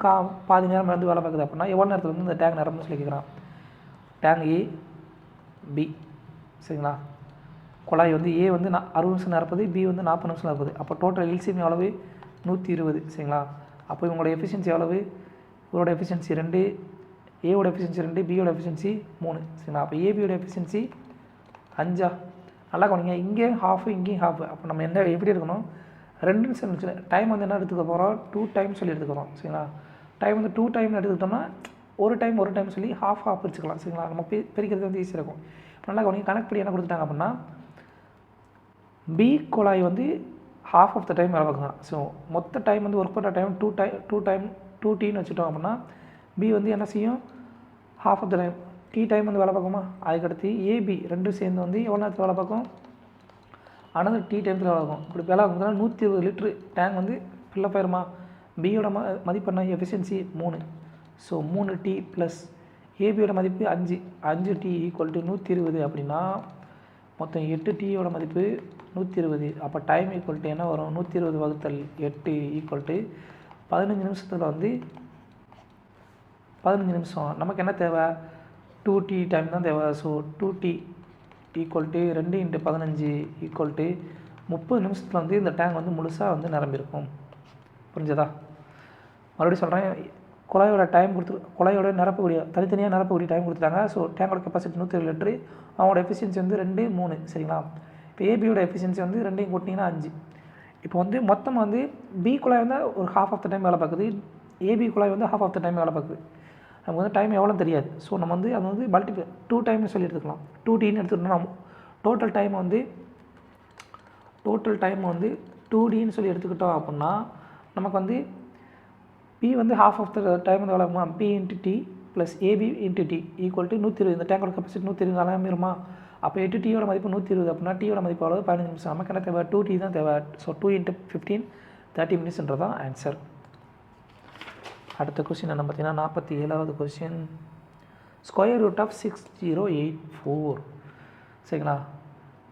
பாதி நேரம் வந்து வேலை பார்க்குது. அப்படின்னா எவ்வளோ நேரத்தில் வந்து இந்த டேங்க் நிரம்புன்னு சொல்லி கேட்குறான். டேங்க் ஏ பி, சரிங்களா, குழாய் வந்து ஏ வந்து 60 நிமிஷம் நிரப்புது, பி வந்து 40 நிமிஷம் நிரப்புது. அப்போ டோட்டல் எல்சிஎம் எவ்வளவு? 120, சரிங்களா. அப்போ இவங்களோட எஃபிஷியன்சி எவ்வளவு? இவரோட எஃபிஷியன்சி 2, ஏவோட எஃபிஷியன்சி 2, பியோட எஃபிஷியன்சி 3, சரிங்களா. அப்போ ஏபியோட எஃபிஷியன்சி 5. நல்லா கவனிங்க, இங்கேயும் ஹாஃபு இங்கேயும் ஹாஃபு. அப்போ நம்ம என்ன எப்படி எடுக்கணும்? 2 நிமிஷம் இருந்துச்சு. டைம் வந்து என்ன எடுத்துக்க போகிறோம்? 2 டைம் சொல்லி எடுத்துக்கிறோம், சரிங்களா. டைம் வந்து 2 டைம் எடுத்துக்கிட்டோம்னா ஒரு டைம் சொல்லி ஹாஃப் வச்சுக்கலாம், சரிங்களா. நம்ம பிரிக்கிறது வந்து ஈஸியாக இருக்கும். நல்லா கவனிங்க, கணக்குப்படி என்ன கொடுத்துட்டாங்க அப்படின்னா பி குழாய் வந்து half ஆஃப் த டைம் வேலை பார்க்குறான். ஸோ மொத்த டைம் வந்து ஒர்க் பண்ணுற டைம் 2 டீன்னு வச்சுட்டோம் அப்படின்னா பி வந்து என்ன செய்யும்? half of the time time வந்து வேலை பார்க்குமா. அதுக்கடுத்து ஏபி ரெண்டும் சேர்ந்து வந்து எவ்வளோ நேரத்தில் வேலை பார்க்கும்? ஆனால் டைம்ஸில் வேலை பார்க்கும். இப்படி வேலை பார்க்குறதுனா 120 லிட்டரு டேங்க் வந்து ஃபில்லப் ஆயிருமா. பியோட மதிப்பு என்ன? எஃபிஷியன்சி 3. ஸோ 3T ப்ளஸ் ஏபியோட மதிப்பு 5T ஈக்குவல் டு 120 அப்படின்னா மொத்தம் 8Tயோட மதிப்பு 120. அப்போ டைம் ஈக்குவல் டு என்ன வரும்? 120 வகுத்தல் 8 ஈக்குவல் டு 15 நிமிஷத்தில் வந்து 15 நிமிஷம். நமக்கு என்ன தேவை? 2T டைம் தான் தேவை. So 2T equal to 2 × 15 equal to 30 நிமிஷத்தில் வந்து இந்த டேங்க் வந்து முழுசாக வந்து நிரம்பியிருக்கும். புரிஞ்சதா? மறுபடியும் சொல்கிறேன், குழாயோட டைம் குழாயோட நிரப்பக்கூடிய தனித்தனியாக நிரப்பக்கூடிய டைம் கொடுத்துட்டாங்க. ஸோ டேங்கோட கெப்பாசிட்டி 120 லிட்டரு, அவங்களோட எஃபிஷியன்சி வந்து 2, 3, சரிங்களா. இப்போ ஏபியோட எஃபிஷியன்சி வந்து 2 கூட்டிங்கன்னா 5. இப்போ வந்து மொத்தமாக வந்து பி குழாய் வந்து ஒரு half ஆஃப் த டைம் வேலை பார்க்குது, ஏபி குழாய் வந்து half ஆஃப் த டைம் வேலை பார்க்குது. நமக்கு வந்து டைம் எவ்வளோ தெரியாது. ஸோ நம்ம வந்து அது வந்து மல்டிபிள் 2 டைம்னு சொல்லி எடுத்துக்கலாம். 2Tன்னு எடுத்துக்கிட்டோம்னா டோட்டல் டைம் வந்து 2Dன்னு சொல்லி எடுத்துக்கிட்டோம் அப்படின்னா நமக்கு வந்து பி வந்து half ஆஃப் த டைம் வந்து வேலை P × D plus A B × D equal to 120. இந்த டேங்கோட கெப்பாசிட்டி 120 நிரம்பிடுமா. அப்போ 8Tயோட மதிப்பு 120 அப்படின்னா டியோட மதிப்பு எவ்வளோ? 15 நிமிஷம். நமக்கு என்ன தேவை? 2T தான் தேவை. ஸோ 2 × 15 30 மினிட்ஸ்ன்றதான் ஆன்சர். அடுத்த கொஸ்டின் என்ன பார்த்தீங்கன்னா 47வது கொஸ்டின். ஸ்கொயர் ரூட் ஆஃப் 6084, சரிங்களா.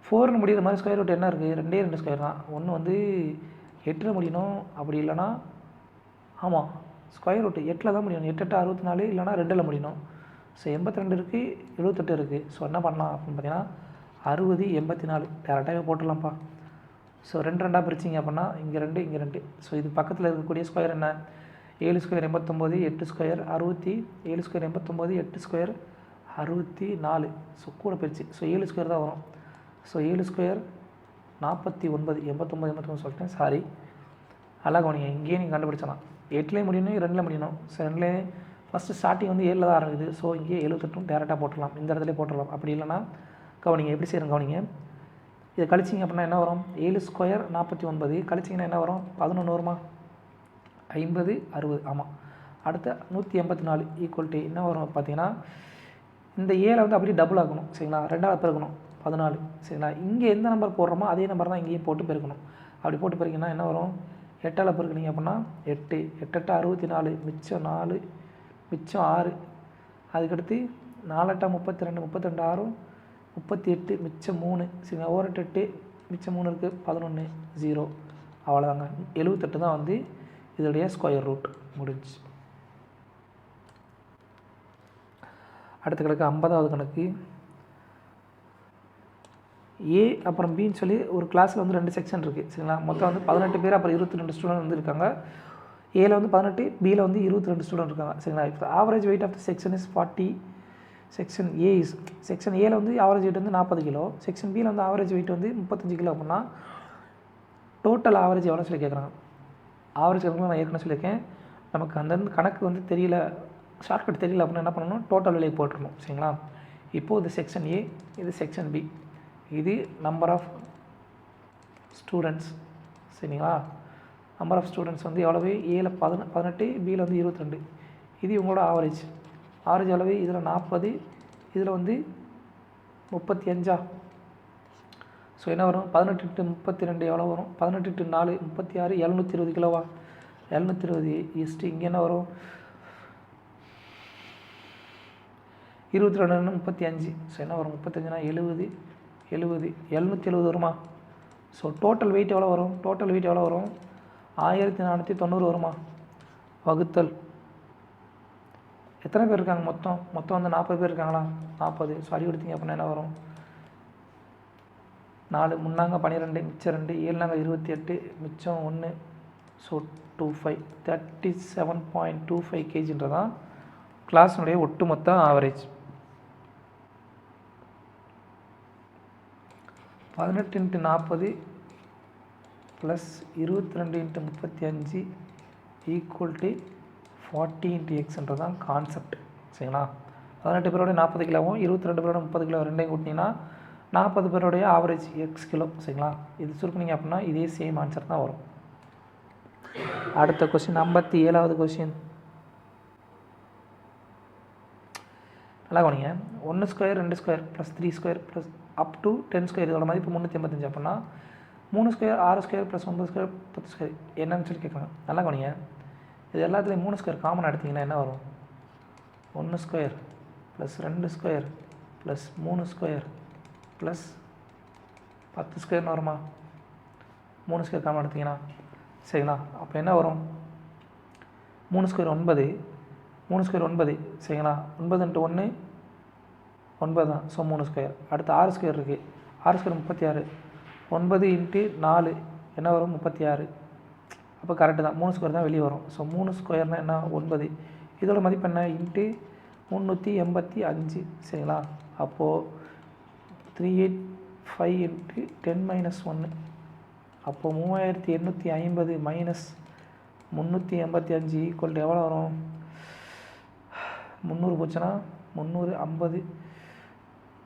4ன்னு முடிகிற மாதிரி ஸ்கொயர் ரூட் என்ன இருக்குது? 2 ஸ்கொயர் தான். ஒன்று வந்து 8ல் முடியணும், அப்படி இல்லைனா ஆமாம் ஸ்கொயர் ரூட் 8ல் தான் முடியணும். 8 × 64 இல்லைனா 2ல் முடியணும். ஸோ 82 இருக்குது, 78 இருக்குது. ஸோ என்ன பண்ணலாம் அப்படின்னு பார்த்தீங்கன்னா 60, 84 டேரெக்டாகவே போட்டுடலாம்ப்பா. ஸோ 2 பிரிச்சிங்க அப்படின்னா இங்கே 2 இங்கே 2. ஸோ இது பக்கத்தில் இருக்கக்கூடிய ஸ்கொயர் என்ன? 7 square 89, 8 square 60, 7 square 89, 8 square 64. So கூட போயிடுச்சு. ஸோ 7 ஸ்கொயர் தான் வரும். ஸோ 7 ஸ்கொயர் 49, 89 சொல்லிட்டேன், சாரி. நல்லா கவனிங்க, இங்கேயே நீங்கள் கண்டுபிடிச்சலாம். 8லேயும் முடியணும், 2ல் முடியணும். ஸோ 2லேயே ஃபஸ்ட்டு ஸ்டார்டிங் வந்து 7ல் தான் ஆரம்பிக்குது. ஸோ இங்கே 78 டேரெக்டாக போட்டுடலாம், இந்த இடத்துல போட்டுடலாம். அப்படி இல்லைனா கவனிங்க எப்படி செய்கிறேன் கவனிங்க. இதை கழிச்சிங்க அப்படின்னா என்ன வரும்? 7 ஸ்கொயர் 49 கழிச்சிங்கன்னா என்ன வரும்? 11 வருமா? 50, 60, ஆமாம். அடுத்த 184 ஈக்குவல் டு என்ன வரும் பார்த்தீங்கன்னா இந்த ஏழை வந்து அப்படியே டபுள் ஆகணும், சரிங்களா. 2ஆல் பெருக்கணும் 14, சரிங்களா. இங்கே எந்த நம்பர் போடுறோமோ அதே நம்பர் தான் இங்கேயும் போட்டு பெருக்கணும். அப்படி போட்டு பெருக்கிங்கன்னா என்ன வரும்? 8ஆல் பெருக்கினீங்க அப்படின்னா 8, 8 8 64, மிச்சம் 4, மிச்சம் 6. அதுக்கடுத்து 4 8 32, 32 6 38, மிச்சம் 3, சரிங்களா. 1 8 8, மிச்சம் 3 இருக்குது 11, 0. அவ்வளோதாங்க. 78 தான் வந்து இதோடைய ஸ்கொயர் ரூட் முடிஞ்சு. அடுத்த கணக்கு 50வது கணக்கு. ஏ அப்புறம் பின்னு சொல்லி ஒரு கிளாஸில் வந்து 2 செக்ஷன் இருக்குது, சரிங்களா. மொத்தம் வந்து 18 பேர், அப்புறம் 22 ஸ்டூடெண்ட் வந்து இருக்காங்க. ஏல வந்து 18, பியில் வந்து 22 ஸ்டூடெண்ட் இருக்காங்க, சரிங்களா. இப்போ average weight of the section is 40. Section A is section ஏல வந்து ஆவரேஜ் வெயிட் வந்து 40 கிலோ, செக்ஷன் பியில் வந்து ஆவரேஜ் வெயிட் வந்து 35 கிலோ. அப்படின்னா டோட்டல் ஆவரேஜ் எவ்வளோ சொல்லி கேட்குறாங்க. ஆவரேஜ் கணக்கில் நான் ஏற்கனவே சொல்லியிருக்கேன். நமக்கு அந்த கணக்கு வந்து தெரியல, ஷார்ட்கட் தெரியல அப்படின்னா என்ன பண்ணணும்? டோட்டல் விலையை போட்டுருணும், சரிங்களா. இப்போது இது செக்ஷன் ஏ, இது செக்ஷன் பி, இது நம்பர் ஆஃப் ஸ்டூடெண்ட்ஸ், சரிங்களா. நம்பர் ஆஃப் ஸ்டூடெண்ட்ஸ் வந்து எவ்வளவு, ஏல 18, பியில் வந்து 22. இது இவங்களோட ஆவரேஜ் அளவு. இதில் 40, இதில் வந்து 35. ஸோ என்ன வரும், 18 × 32 எவ்வளோ வரும், 18 × 4 36, 720 கிலோவா, 720 இஸ்ட்டு இங்கே என்ன வரும், 22 35. ஸோ என்ன வரும், 35னா 70, 770 வருமா. ஸோ டோட்டல் வெயிட் எவ்வளோ வரும், 1490 வருமா. வகுத்தல் எத்தனை பேர் இருக்காங்க, மொத்தம் வந்து 40 பேர் இருக்காங்களா, 40. ஸோ அடி கொடுத்தீங்க அப்படின்னா என்ன வரும், 4 முன்னாங்க 12, மிச்சம் 2, 7 28, மிச்சம் 1. ஸோ 25 37.25 kgன்றதான் கிளாஸினுடைய ஒட்டுமொத்த ஆவரேஜ். 18 × 40 ப்ளஸ் 22 × 35 ஈக்குவல் 40 × Xன்றதான் கான்செப்ட். சரிங்களா, 18 பேரோட 40 கிலோவும் 22 பேரோட 30 கிலோ ரெண்டையும் கூட்டினீங்கன்னா 40 பேருடைய ஆவரேஜ் எக்ஸ் கிலோ. சரிங்களா, இது சுருக்குனிங்க அப்படின்னா இதே சேம் ஆன்சர் தான் வரும். அடுத்த கொஸ்டின் 57வது கொஸ்டின். நல்லா கவனிங்க. 1 square 2 square plus 3 square plus up to 10 square இதோட மதிப்பு 385 அப்படின்னா 3 square 6 square plus 9 square 10 square என்னன்னு சொல்லி கேட்குறாங்க. நல்லா கவனிங்க. இது எல்லாத்துலேயும் 3 ஸ்கொயர் காமன் எடுத்திங்கன்னா என்ன வரும், 1 square plus 2 square plus 3 square plus 10 ஸ்கொயர்னு வருமா. 3 ஸ்கொயர் காமன் எடுத்திங்கன்னா சரிங்களா. அப்போ என்ன வரும், 3 ஸ்கொயர் 9, 3 ஸ்கொயர் 9 சரிங்களா. 9 × 1 9 தான். So 3 square. அடுத்து 6 ஸ்கொயர் இருக்குது, 6 ஸ்கொயர் 36, 9 × 4 என்ன வரும், 36. அப்போ கரெக்டு தான், 3 ஸ்கொயர் தான் வெளியே வரும். ஸோ 3 ஸ்கொயர்னால் என்ன, 9. இதோட மதிப்பு என்ன, × 385 சரிங்களா. அப்போது 385 × 10 - 1. அப்போது 3850 மைனஸ் 385 ஈக்குவல் எவ்வளோ வரும், 300 போச்சுன்னா 350,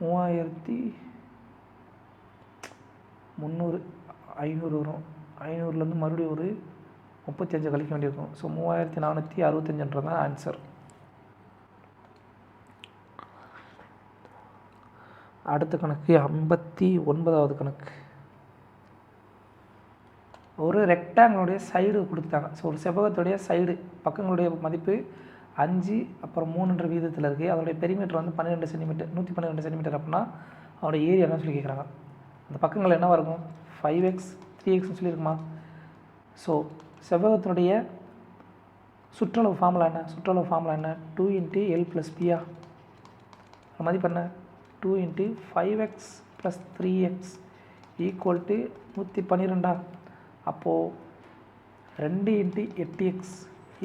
3300, 500 வரும். 500லேருந்து மறுபடியும் ஒரு 35 கழிக்க வேண்டியிருக்கும். ஸோ 3465தான் ஆன்சர். அடுத்த கணக்கு 59வது கணக்கு. ஒரு ரெக்டாங்கிளுடைய சைடு கொடுத்தாங்க. ஸோ ஒரு செவ்வகத்துடைய சைடு பக்கங்களுடைய மதிப்பு 5 அப்புறம் 3ன்ற வீதத்தில் இருக்குது. அதோடைய பெரிமீட்டர் வந்து 12 சென்டிமீட்டர், 112 சென்டிமீட்டர். அப்படின்னா அதோடைய ஏரியா என்ன சொல்லி கேட்குறாங்க. அந்த பக்கங்கள் என்னவாக இருக்கும், 5x 3xன்னு சொல்லியிருக்குமா. ஸோ செவ்வகத்தினுடைய சுற்றளவு ஃபார்முலா என்ன, 2 × L + P மதிப்பு என்ன, 2 × 5x + 3x ஈக்குவல் 112. அப்போது 2 × 8x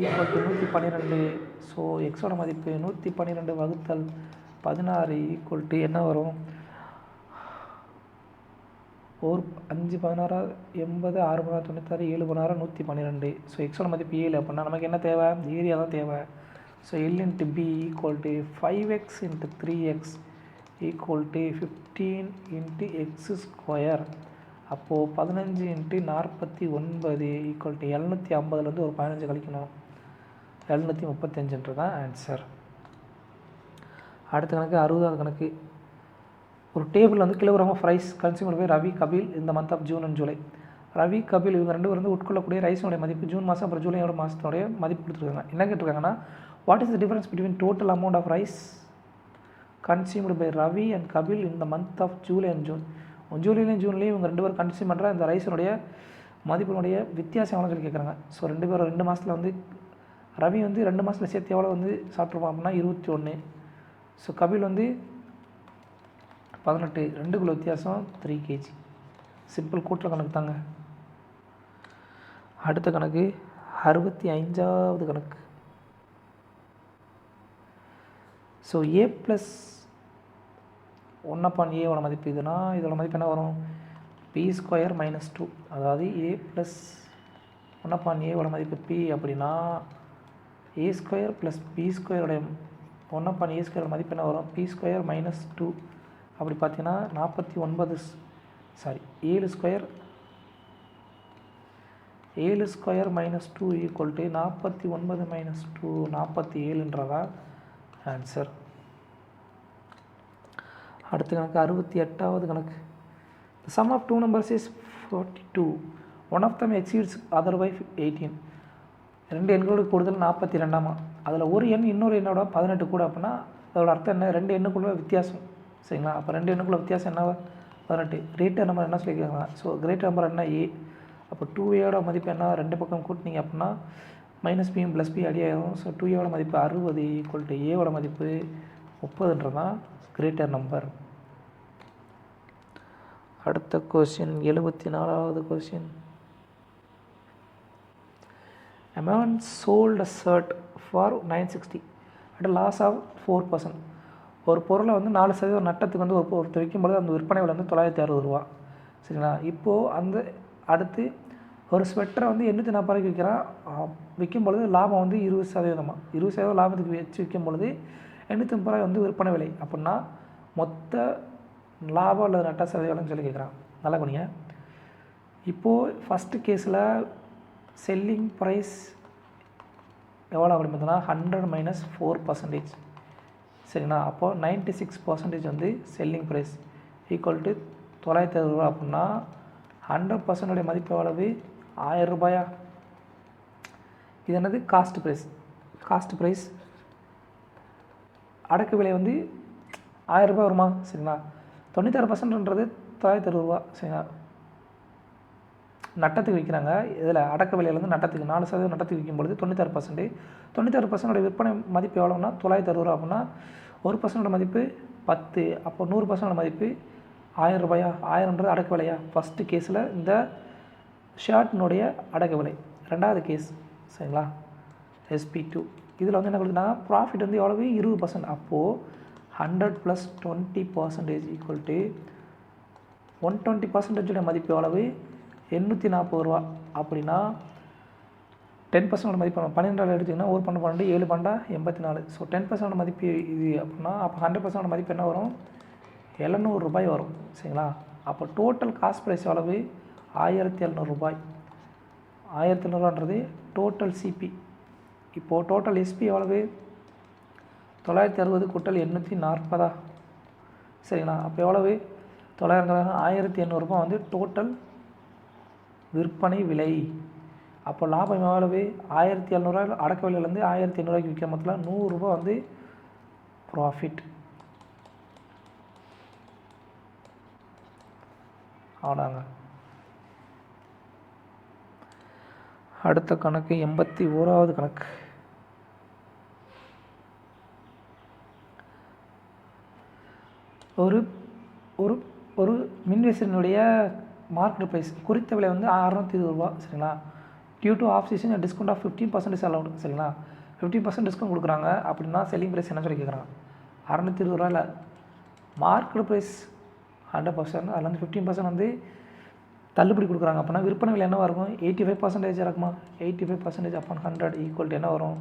ஈக்குவல் 112. ஸோ எக்ஸோட மதிப்பு 112 வகுத்தல் 16 ஈக்குவல் என்ன வரும், 5 16 80, 6 16 96, 7 16 112. ஸோ எக்ஸோட மதிப்பு 7 அப்படின்னா நமக்கு என்ன தேவை, ஏரியா தான் தேவை. So L × B equal 5x × 3x equal 15 × x². அப்போது 15 × 49 ஈக்குவல் 750லேருந்து ஒரு 15 கழிக்கணும், 735 தான் ஆன்சர். அடுத்த கணக்கு 60வது கணக்கு. ஒரு டேபிள் வந்து kilogram of rice consumer by Ravi Kapil இந்த month of June and July. Ravi Kapil இவங்க 2 பேர் வந்து உட்கொள்ளக்கூடிய ரைஸோடைய மதிப்பு ஜூன் மாதம் அப்புறம் ஜூலையோட மாதத்தோடைய மதிப்பு கொடுத்துருக்காங்க. என்ன கேட்டிருக்காங்கன்னா, what is the difference between total amount of rice consumed by Ravi and Kapil இந்த month of July and June. ஜூலைலையும் ஜூன்லேயும் இவங்க 2 பேர் கன்சியூம் பண்ணுற இந்த ரைஸினுடைய மதிப்பினுடைய வித்தியாசம் எவ்வளோ சொல்லி கேட்குறாங்க. ஸோ 2 பேரும் 2 மாதத்தில் வந்து ரவி வந்து 2 மாதத்தில் சேர்த்து எவ்வளோ வந்து சாப்பிட்ருப்பான் அப்படின்னா 21. ஸோ கபில் வந்து 18, 2க்குள்ள வித்தியாசம் 3 kg. சிம்பிள் கூட்டுற கணக்கு தாங்க. அடுத்த கணக்கு 65வது கணக்கு. ஸோ A + 1/A மதிப்பு இதுனா இதோட மதிப்பு என்ன வரும், p² - 2. அதாவது A + 1/A மதிப்பு p அப்படின்னா A² + b² 1/A² மதிப்பு என்ன வரும், p² - 2. அப்படி பார்த்தீங்கன்னா 7 square 7 square minus 2 equal to 49 minus 2 47ன்றதா ஆன்சர். அடுத்த கணக்கு 68வது கணக்கு. The sum of two numbers is 42. One of them exceeds other by 18. ரெண்டு எண்களுக்கு கூடுதல் 42ஆமா. அதில் ஒரு எண் இன்னொரு எண்ணோட 18 கூட அப்படின்னா அதோட அர்த்தம் என்ன? ரெண்டு எண்ணுக்குள்ள வித்தியாசம். சரிங்களா? அப்போ ரெண்டு எண்ணுக்குள்ள வித்தியாசம் என்ன? 18. கிரேட்டர் நம்பர் என்ன சொல்லியிருக்காங்க? ஸோ கிரேட்டர் நம்பர் என்ன? ஏ. அப்போ 2ஏயோட மதிப்பு என்ன? ரெண்டு பக்கம் கூட்டினீங்க அப்படின்னா மைனஸ் பியும் ப்ளஸ் பி அடியாகும். ஸோ 2ஏவோட மதிப்பு 60 ஈக்குவல் டு ஏவோட மதிப்பு 30ன்றதான் கிரேட்டர் நம்பர். அடுத்த கொஸ்டின் 74வது question. A man sold a shirt for 960 at a loss of 4%. ஒரு பொருளை வந்து 4% நட்டத்துக்கு வந்து ஒருத்தர் விற்கும்பொழுது அந்த விற்பனை விலை வந்து 960 ரூபா. சரிங்களா? இப்போது அந்த அடுத்து ஒரு ஸ்வெட்டரை வந்து 840 விற்கிறான். விற்கும்பொழுது லாபம் வந்து 20%. 20% லாபத்துக்கு வச்சு விற்கும்பொழுது 830 வந்து விற்பனை விலை. அப்படின்னா மொத்த லாபம் அல்லது நட்ட சதவீதம்னு சொல்லி கேட்குறான். நல்லா பண்ணிங்க. இப்போது ஃபஸ்ட்டு கேஸில் செல்லிங் ப்ரைஸ் எவ்வளோ அப்படின்னு பார்த்தோன்னா 100 மைனஸ் 4%. சரிங்களா? அப்போது 96% வந்து செல்லிங் ப்ரைஸ் ஈக்குவல் டு 960 ரூபா. அப்படின்னா 100% மதிப்பு எவ்வளவு? 1000 ரூபாயா? இது என்னது? Cost price. காஸ்ட் ப்ரைஸ் அடக்கு விலை வந்து 1000 ரூபாய் வருமா? சரிங்களா? 96%ன்றது 960 ரூபா. சரிங்களா? நட்டத்துக்கு விற்கிறாங்க. இதில் அடக்க விலையிலேருந்து நட்டத்துக்கு 4% நட்டத்துக்கு விற்கும்பொழுது 96% விற்பனை மதிப்பு எவ்வளோன்னா 960 ரூபா. அப்படின்னா 1% மதிப்பு 10. அப்போ 100% மதிப்பு 1000 ரூபாயா? 1000ன்றது அடக்க விலையா? ஃபஸ்ட்டு கேஸில் இந்த ஷர்ட்னுடைய அடக்க விலை. ரெண்டாவது கேஸ் சரிங்களா? SP2 இதில் வந்து என்ன கொடுக்குன்னா ப்ராஃபிட் வந்து எவ்வளவு? 20%. அப்போது 100 + 20% ஈக்குவல் டு 120% மதிப்பு எவ்வளவு? 840 ரூபா. அப்படின்னா 10% மதிப்பு 12 எடுத்திங்கன்னா 1 12 12 7 12 84. ஸோ 10% மதிப்பு இது அப்படின்னா அப்போ 100% மதிப்பு என்ன வரும்? 700 ரூபாய் வரும். சரிங்களா? அப்போ டோட்டல் காஸ்ட் ப்ரைஸ் எவ்வளவு? 1700 ரூபாய். 1700 ரூபான்றது டோட்டல் சிபி. இப்போது டோட்டல் எஸ்பி எவ்வளவு? 960 கூட்டல் 840. சரிங்களா? அப்போ எவ்வளவு? 1800 ரூபாய் வந்து டோட்டல் விற்பனை விலை. அப்போ லாபம் எவ்வளவு? 1700 அடக்க விலையிலேருந்து 1800 விற்கிற மொத்தத்தில் 100 ரூபா வந்து ப்ராஃபிட். ஆனாங்க. அடுத்த கணக்கு 81வது கணக்கு. ஒரு ஒரு ஒரு மின்விசிறினுடைய மார்க்கெட் ப்ரைஸ் குறித்த விலை வந்து 620 ரூபா. சரிங்களா? Due to off season discount of 15% allowed. சரிங்களா? 15% டிஸ்கவுண்ட் கொடுக்குறாங்க. அப்படின்னா செல்லிங் ப்ரைஸ் என்ன சொல்லி கேட்குறாங்க? 620 ரூபா இல்லை, மார்க்கெட் ப்ரைஸ் 100%. அதில் வந்து 15% வந்து தள்ளுபடி கொடுக்குறாங்க. அப்படின்னா விற்பனை விலை என்னவாக இருக்கும்? 85% இருக்குமா? 85% upon 100 ஈக்குவல் டு என்ன வரும்?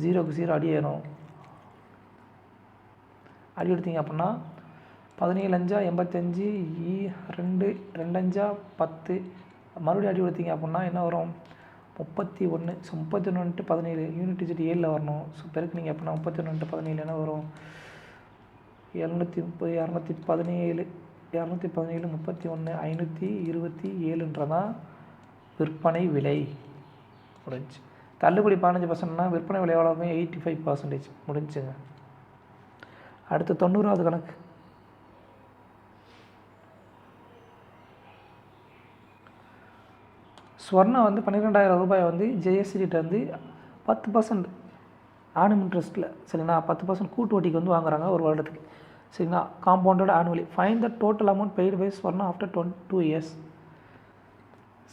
0க்கு 0 அடி ஏறும். அடி எடுத்தீங்க அப்படின்னா 17 5 85 2 2 5 10. மறுபடியும் அடி எடுத்தீங்க அப்படின்னா என்ன வரும்? 31. ஸோ 31 × 17 யூனிட் டிஜிட் 7ல் வரணும். ஸோ பெருக்குனீங்க அப்படின்னா 31 × 17 என்ன வரும்? 730 217 217 31 527ன்றதான் விற்பனை விலை. முடிஞ்சு. தள்ளுபடி 15%னா விற்பனை விலை எவ்வளோ இருக்கும்? 85%. முடிஞ்சுங்க. அடுத்து 90வது கணக்கு. ஸ்வர்ணா வந்து 12,000 ரூபாய் வந்து ஜெயஸ்ரீட்ட வந்து 10% ஆனுவல் இன்ட்ரெஸ்ட்டில் சரிங்களா 10% கூட்டு வட்டிக்கு வந்து வாங்குறாங்க ஒரு வருடத்துக்கு. சரிங்களா? Compounded annually. Find the total amount paid by Swarna after 22 years.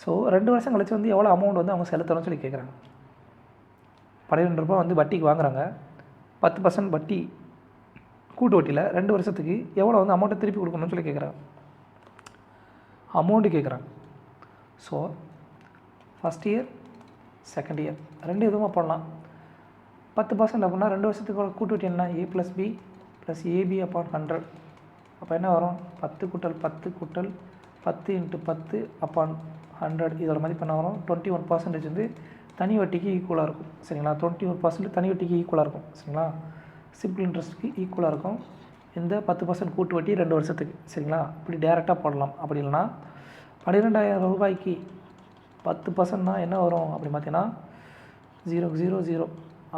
So 2 வருஷம் கழிச்சு வந்து எவ்வளோ அமௌண்ட் வந்து அவங்க செலுத்தணும்னு சொல்லி கேட்குறாங்க. 12 ரூபாய் வந்து வட்டிக்கு வாங்குறாங்க. 10% வட்டி கூட்டு வட்டியில் 2 வருஷத்துக்கு எவ்வளோ வந்து அமௌண்ட்டை திருப்பி கொடுக்கணும்னு சொல்லி கேட்குறாங்க. அமௌண்ட்டு கேட்குறாங்க. So first year second year ரெண்டு எதுவுமா பண்ணலாம். 10% அப்படின்னா 2 வருஷத்துக்கு கூட்டு வட்டி என்ன? A + B + AB upon 100. அப்போ என்ன வரும்? 10 × 10 × 10 × 10 upon 100 இதோட மதிப்பு என்ன வரும் 21% வந்து தனி வட்டிக்கு ஈக்குவலாக இருக்கும் சரிங்களா. 21% தனி வட்டிக்கு ஈக்குவலாக இருக்கும் சரிங்களா. சிம்பிள் இன்ட்ரெஸ்ட்டுக்கு ஈக்குவலாக இருக்கும் இந்த 10% கூட்டு வட்டி 2 வருஷத்துக்கு சரிங்களா. இப்படி டேரெக்டாக போடலாம். அப்படி இல்லைனா 12,000 ரூபாய்க்கு 10%னா என்ன வரும் அப்படின்னு பார்த்தீங்கன்னா 0,00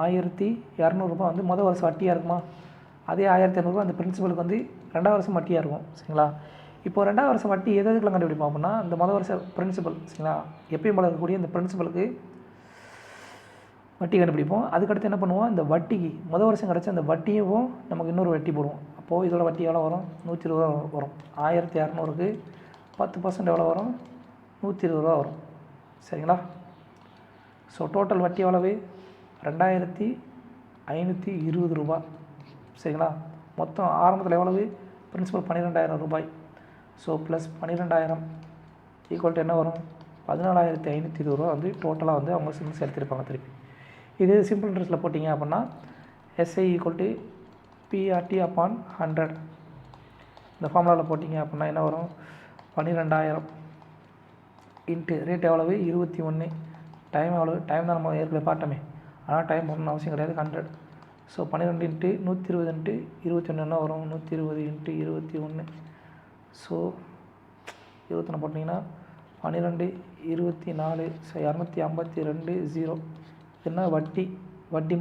1200 ரூபாய் வந்து மொதல் வருஷம் வட்டியாக இருக்குமா. அதே 1500 அந்த பிரின்சிபலுக்கு வந்து 2வது வருஷம் வட்டியாக இருக்கும் சரிங்களா. இப்போ 2வது வருஷம் வட்டி எதுக்கெல்லாம் கண்டுபிடிப்போம் அப்படின்னா இந்த மொதல் வருஷம் பிரின்சிபல் சரிங்களா. எப்பயும் போல இருக்கக்கூடிய இந்த பிரின்சிபலுக்கு வட்டி கண்டுபிடிப்போம். அதுக்கடுத்து என்ன பண்ணுவோம், இந்த வட்டிக்கு மொதல் வருஷம் கிடச்ச அந்த வட்டியும் நமக்கு இன்னொரு வட்டி போடுவோம். அப்போது இதோட வட்டி எவ்வளோ வரும் 120 ரூபா வரும். 1200க்கு 10% எவ்வளோ வரும் 120 ரூபா வரும் சரிங்களா. ஸோ டோட்டல் வட்டி எவ்வளவு 2520 ரூபா சரிங்களா. மொத்தம் ஆரம்பத்தில் எவ்வளவு பிரின்சிபல் 12,000 ரூபாய். ஸோ ப்ளஸ் 12,000 ஈக்குவல் டு என்ன வரும் 14,520 ரூபா வந்து டோட்டலாக வந்து அவங்க செலுத்திருப்பாங்க திருப்பி. இது சிம்பிள் இன்ட்ரெஸ்ட்டில் போட்டிங்க அப்படின்னா SI equal to BRT upon 100 இந்த ஃபார்முலாவில் போட்டிங்க அப்படின்னா என்ன வரும் 12,000 இன்ட்டு ரேட் எவ்வளவு 21 டைம் எவ்வளவு டைம் தான் நம்ம ஏற்கனவே பார்த்தோமே ஆனால் டைம் போடணும்னு அவசியம் கிடையாது 100. ஸோ 12 இன்ட்டு 120 இன்ட்டு 21 என்ன வரும் 120 இன்ட்டு 21. ஸோ 21 போட்டிங்கன்னா 12 24 252 0 என்ன வட்டி மட்டும்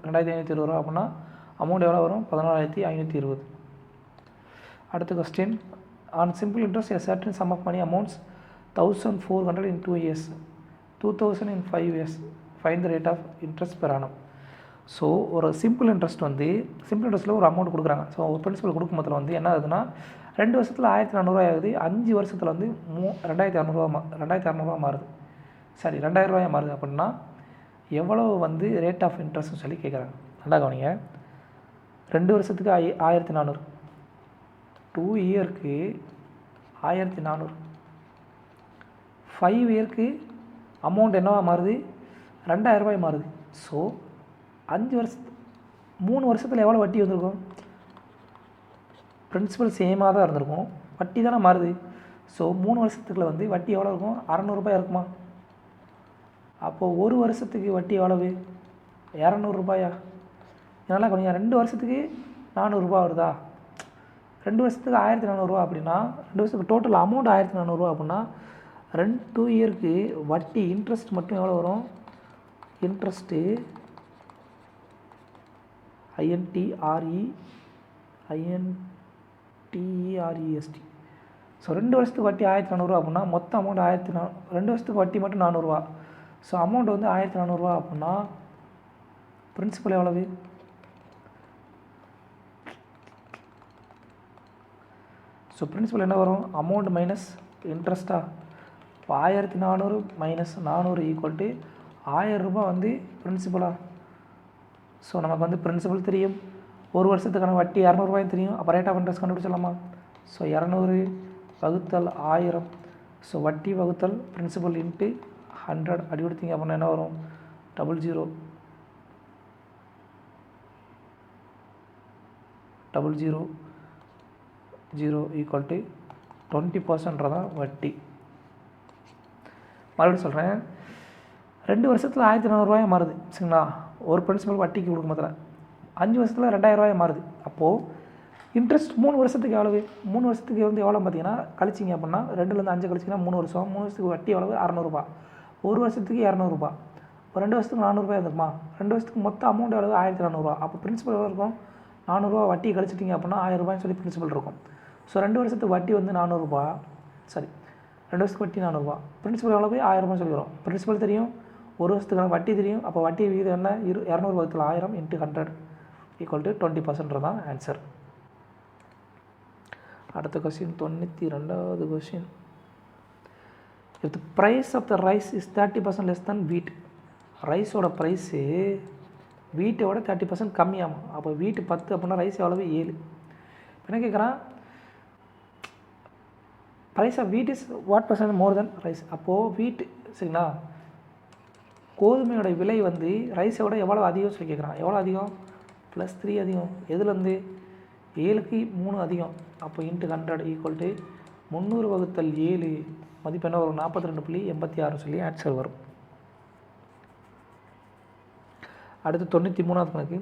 2,520 ரூபா அப்படின்னா அமௌண்ட் எவ்வளோ வரும் 14,520. அடுத்த question on simple interest a certain sum of money amounts 1,400 in 2 years 2,000 in 5 years find the rate of interest per annum. So ஒரு சிம்பிள் இன்ட்ரெஸ்ட் வந்து சிம்பிள் இன்ட்ரெஸ்ட்டில் ஒரு அமௌண்ட் கொடுக்குறாங்க. ஸோ ஒரு பிரின்சிபல் கொடுக்கும்போதில் வந்து என்ன ஆகுதுன்னா 2 வருஷத்தில் 1,400 ஆகுது. 5 வருஷத்தில் வந்து 2,600 மாறுது. சரி 2,000 ரூபாயாக மாறுது அப்படின்னா எவ்வளோ வந்து ரேட் ஆஃப் இன்ட்ரெஸ்ட்னு சொல்லி கேட்குறாங்க. நல்லா கவனிங்க. 2 வருஷத்துக்கு 1,400 2 இயருக்கு 1,400 5 இயருக்கு அமௌண்ட் என்னவா மாறுது 2,000 ரூபாய் மாறுது. ஸோ 3 வருஷத்தில் எவ்வளோ வட்டி வந்திருக்கும் பிரின்சிபல் சேமாக தான் இருந்திருக்கும் வட்டி தானே மாறுது. ஸோ 3 வருஷத்துக்குள்ள வந்து வட்டி எவ்வளோ இருக்கும் 600 ரூபாய் இருக்குமா. அப்போது 1 வருஷத்துக்கு வட்டி எவ்வளவு 200 ரூபாயா. இதனால் கொஞ்சம் 2 வருஷத்துக்கு 400 ரூபா வருதா. 2 வருஷத்துக்கு 1,400 ரூபா அப்படின்னா 2 வருஷத்துக்கு டோட்டல் அமௌண்ட் 1,400 ரூபா அப்படின்னா 2 இயருக்கு வட்டி இன்ட்ரெஸ்ட் மட்டும் எவ்வளோ வரும் இன்ட்ரெஸ்ட்டு INTREST. ஸோ 2 வருஷத்துக்கு வட்டி 1,400 ரூபா அப்படின்னா மொத்த அமௌண்ட் 2 வருஷத்துக்கு வட்டி மட்டும் 400 ரூபா. ஸோ அமௌண்ட் வந்து 1,400 ரூபா அப்படின்னா பிரின்சிபல் எவ்வளவு ஸோ பிரின்சிபல் என்ன வரும் அமௌண்ட் மைனஸ் இன்ட்ரெஸ்ட்டா. இப்போ 1,400 மைனஸ் 400 ஈக்குவல் டு 1,000 ரூபா வந்து பிரின்சிபலா. ஸோ நமக்கு வந்து பிரின்சிபல் தெரியும் 1 வருஷத்துக்கான வட்டி 200 ரூபாயும் தெரியும். அப்போ ரேட் ஆஃப் இன்ட்ரெஸ்ட் கண்டுபிடிச்சலாமா. ஸோ 200 வகுத்தல் 1000 ஸோ வட்டி வகுத்தல் பிரின்சிபல் இன்ட்டு 100 அடி கொடுத்தீங்க அப்படின்னா என்ன வரும் 0.0000 ஈக்குவல் டு 20% தான் வட்டி. மறுபடியும் சொல்கிறேன் 2 வருஷத்தில் 1,400 ரூபாய் மாறுது சரிங்களா. ஒரு பிரின்சிபல் வட்டிக்கு கொடுக்கும் போதில் 5 வருஷத்தில் 2,000 ரூபாய் மாறுது. அப்போது இன்ட்ரெஸ்ட் 3 வருஷத்துக்கு எவ்வளவு 3 வருஷத்துக்கு வந்து எவ்வளோ பார்த்தீங்கன்னா கழிச்சிங்க அப்படின்னா 2லேருந்து 5 கழிச்சிங்கன்னா 3 வருஷம் 3 வருஷத்துக்கு வட்டி எவ்வளவு 600 ரூபா. 1 வருஷத்துக்கு 200 ரூபா. இப்போ 2 வருஷத்துக்கு 400 ரூபாய் இருக்குமா. 2 வருஷத்துக்கு மொத்த அமௌண்ட் எவ்வளவு 1,400 ரூபா. அப்போ பிரின்சிபல் எவ்வளோ இருக்கும் 400 ரூபா வட்டி கழிச்சிட்டிங்க அப்படின்னா 1,000 ரூபாய்னு சொல்லி பிரின்சிபல் இருக்கும். ஸோ 2 வருஷத்துக்கு வட்டி வந்து 400 ரூபா. சரி 2 வருஷத்துக்கு வட்டி 400 ரூபா. பிரின்சிபல் எவ்வளோ 1,000 ரூபாய் சொல்லி வரும். பிரின்சிபல் தெரியும் 1 வருஷத்துக்கான வட்டி தெரியும். அப்போ வட்டி விகிதம் என்ன 200 வகுத்தல் 1000 இன்ட்டு 100 ஈக்குவல் டு 20% தான் ஆன்சர். அடுத்த கொஸ்டின் 92வது question. If the price of the rice is 30% less than wheat. ரைஸோட ப்ரைஸு வீட்டோட 30% கம்மியாகும். அப்போ வீட்டு 10 அப்படின்னா ரைஸ் எவ்வளவு 7. என்ன கேட்குறான் price of wheat is what percent more than rice. அப்போது வீட்டு சரிங்களா கோதுமையோட விலை வந்து ரைஸோட எவ்வளோ அதிகம் சொல்லி கேட்குறான். எவ்வளோ அதிகம் +3 அதிகம். எதுலேருந்து 7க்கு 3 அதிகம். அப்போ இன்ட்டு 100 ஈக்குவல் டு 300 வகுத்தல் 7 மதிப்பு என்ன வரும் 42.86 சொல்லி ஆன்சர் வரும். அடுத்து 93வது கணக்கு.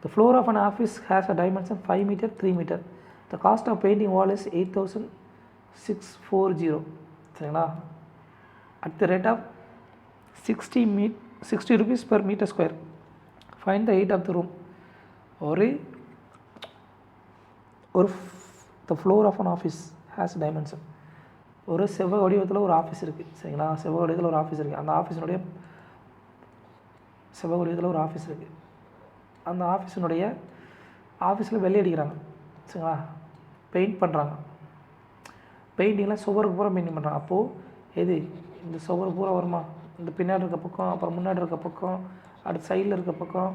The floor of an office has a dimension 5 meter 3 meter. The cost of painting wall is 8,640. சரிங்களா? At the rate of 60 rupees per meter square. Find the height of the room. The floor of an office has a dimension. ஒரு செவ்வக வடிவத்தில் ஒரு ஆஃபீஸ் இருக்குது. சரிங்களா? செவ்வக வடிவத்தில் ஒரு ஆஃபீஸ் இருக்குது. அந்த ஆஃபீஸினுடைய செவ்வக வடிவத்தில் ஒரு ஆஃபீஸ் இருக்குது. அந்த ஆஃபீஸில் வெள்ளை அடிக்கிறாங்க. சரிங்களா? பெயிண்ட் பண்ணுறாங்க. பெயிண்டிங்லாம் சுவருக்கு பூரா பெயிண்டிங் பண்ணுறாங்க. அப்போது எது இந்த சுவருக்கு பூரா வருமா? இந்த பின்னாடி இருக்க பக்கம், அப்புறம் முன்னாடி இருக்க பக்கம், அடுத்த சைடில் இருக்க பக்கம்,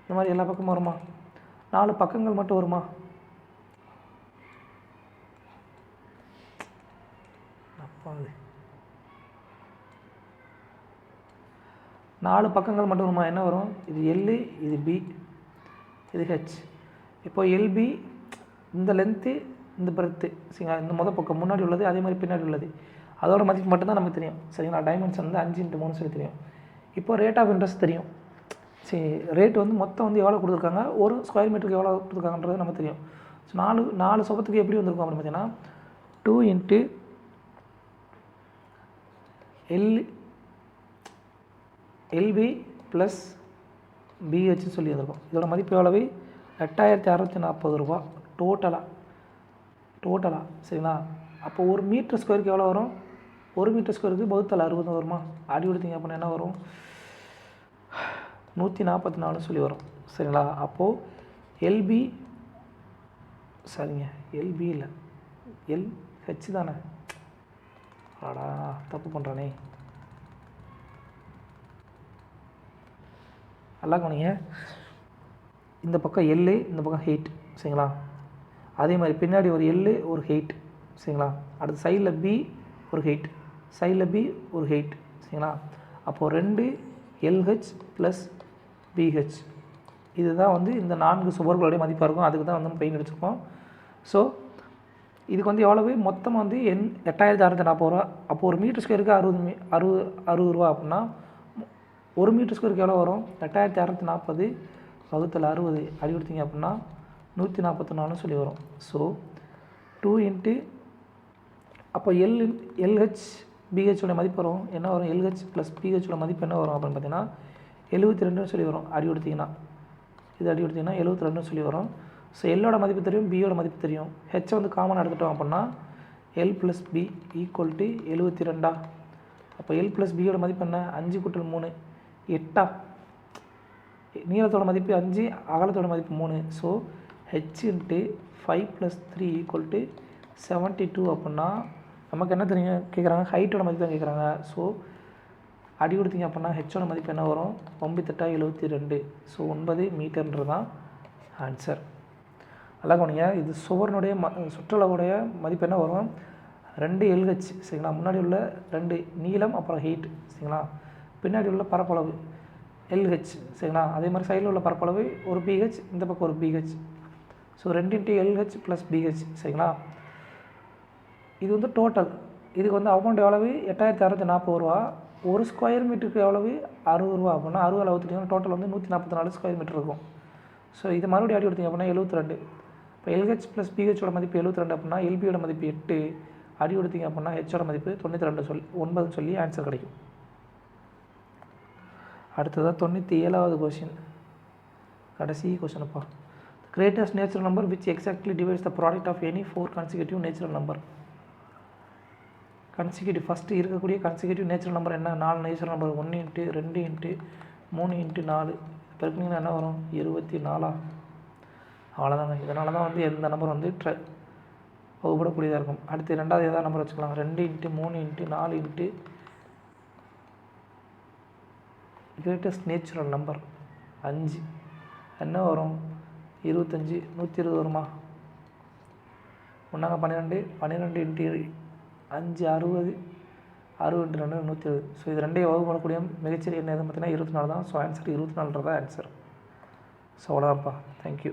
இந்த மாதிரி எல்லா பக்கமும் வருமா? 4 பக்கங்கள் மட்டும் வருமா? அப்பாது 4 பக்கங்கள் மட்டும் வருமா? என்ன வரும்? இது எல், இது பி, இது ஹெச். இப்போ எல்பி இந்த லென்த்து, இந்த பிரெத்து. சரிங்களா? இந்த பக்கம் முன்னாடி உள்ளது, அதே மாதிரி பின்னாடி உள்ளது. அதோட மதிப்பு மட்டும்தான் நமக்கு தெரியும். சரிங்களா? டைமென்ஷன் வந்து 5x3 சொல்லி தெரியும். இப்போ ரேட் ஆஃப் இன்ட்ரெஸ்ட் தெரியும். சரி, ரேட் வந்து மொத்தம் வந்து எவ்வளோ கொடுத்துருக்காங்க, ஒரு ஸ்கொயர் மீட்டருக்கு எவ்வளோ கொடுத்துருக்காங்கன்றது நமக்கு தெரியும். ஸோ 4 சொபத்துக்கு எப்படி வந்திருக்கும் அப்படின்னு பார்த்தீங்கன்னா 2 × எல்பி ப்ளஸ் பிஹெச்னு சொல்லி வந்திருக்கும். இதோட மதிப்பு எவ்வளவு? 8,640 ரூபா டோட்டலாக. சரிங்களா? அப்போ ஒரு மீட்டர் ஸ்கொயருக்கு எவ்வளோ வரும்? 1 மீட்டர் ஸ்கொயருக்கு வகுத்தல் 60 வருமா? அடி கொடுத்தீங்க அப்படின்னா என்ன வரும்? 144 சொல்லி வரும். சரிங்களா? அப்போது எல்பி இல்லை, எல்ஹெச் தானே. ஆடா தப்பு பண்ணுறானே. நல்லா கவனிங்க. இந்த பக்கம் எல், இந்த பக்கம் ஹெயிட். சரிங்களா? அதே மாதிரி பின்னாடி ஒரு எல், ஒரு ஹெயிட். சரிங்களா? அடுத்து சைடில் பி, ஒரு ஹெயிட், சைடில் பி, ஒரு ஹெயிட். சரிங்களா? அப்போது 2 எல்ஹெச் ப்ளஸ் பிஹெச். இதுதான் வந்து இந்த 4 சுவர்களுடைய மதிப்பாக இருக்கும். அதுக்கு தான் வந்து பெயிண்ட் அடிச்சிருக்கோம். ஸோ இதுக்கு வந்து எவ்வளவு? மொத்தமாக வந்து 8,640 ரூபா. அப்போ ஒரு மீட்டர் ஸ்கொயருக்கு 60 ரூபா அப்படின்னா 1 மீட்டர் ஸ்கொயருக்கு எவ்வளோ வரும்? 8,640 வகுத்தல் 60 அடி கொடுத்தீங்க அப்படின்னா 144 சொல்லி வரும். ஸோ 2 × அப்போ எல்ஹெச் பிஹெச்சோட மதிப்பு வரும். என்ன வரும்? எல்ஹெச் ப்ளஸ் பிஹெச்சோட மதிப்பு என்ன வரும் அப்படின்னு பார்த்தீங்கன்னா 72 சொல்லி வரும். அடி கொடுத்தீங்கன்னா 72 சொல்லி வரும். ஸோ எல்லோட மதிப்பு தெரியும், பியோட மதிப்பு தெரியும். ஹெச்சை வந்து காமன் எடுத்துட்டோம் அப்படின்னா L plus B equal to 72. அப்போ எல் ப்ளஸ் பியோட மதிப்பு என்ன? 5 × 3 8. நீளத்தோட மதிப்பு 5, அகலத்தோட மதிப்பு 3. So H × 5 + 3 = 72. அப்படின்னா நமக்கு என்ன தெரியும் கேட்குறாங்க? ஹைட்டோட மதிப்பு தான் கேட்குறாங்க. ஸோ அடி கொடுத்தீங்க அப்படின்னா ஹெச்சோட மதிப்பு என்ன வரும்? 9×8 = 72. ஸோ 9 மீட்டர்ன்றது தான் ஆன்சர். நல்லா கவனிங்க. இது சுவரனுடைய சுற்றளவுடைய மதிப்பு என்ன வரும்? 2 எல்ஹெச். சரிங்களா? முன்னாடி உள்ள 2 நீளம், அப்புறம் ஹெயிட். சரிங்களா? பின்னாடி உள்ள பரப்பளவு எல்ஹெச். சரிங்களா? அதே மாதிரி சைடில் உள்ள பரப்பளவு ஒரு பிஹெச், இந்த பக்கம் ஒரு BH. So 2 × LH plus BH. சரிங்களா? இது வந்து டோட்டல். இதுக்கு வந்து அமௌண்ட் எவ்வளவு? 8,640 ரூபா. ஒரு ஸ்கொயர் மீட்டருக்கு எவ்வளவு? 60 ரூபா. அப்படின்னா 60 வகுத்துட்டிங்கன்னா டோட்டல் வந்து 144 ஸ்கொயர் மீட்டர் இருக்கும். ஸோ இது மறுபடியும் அடி கொடுத்தீங்க அப்படின்னா 72. இப்போ எல்ஹெச் ப்ளஸ் பிஹெச்சோட மதிப்பு 72 அப்படின்னா எல்பியோட மதிப்பு 8. அடி கொடுத்தீங்க அப்படின்னா ஹெச்சோட மதிப்பு 92 சொல்லி ஆன்சர் கிடைக்கும். அடுத்ததாக 97வது கொஷின், கடைசி கொஷினப்பா. Greatest natural number which exactly divides the product of any 4 consecutive natural number. First இருக்கக்கூடிய கன்சிக்யூட்டிவ் நேச்சுரல் நம்பர் என்ன? 4 நேச்சுரல் நம்பர். 1 × 2 × 3 × 4 பெருக்கினீங்கன்னா என்ன வரும்? 24. அவ்வளோதாங்க. இதனால தான் வந்து எந்த நம்பர் வந்து வகுப்படக்கூடியதாக இருக்கும். அடுத்து ரெண்டாவது ஏதாவது நம்பர் வச்சுக்கலாம். 2 × 3 × 4 × கிரேட்டஸ்ட் நேச்சுரல் நம்பர் 5 என்ன வரும்? 25. 120 வருமா? ஒன்றாங்க 12. 12 × 5 60. 6 × 2 120. ஸோ இது ரெண்டையும் வகுப்படக்கூடிய மிகச்சிறிய என்ன எதுன்னு பார்த்தீங்கன்னா 24 தான். ஸோ ஆன்சர் 24 தான் ஆன்சர். ஸோ அவ்வளோதான்ப்பா. தேங்க்யூ.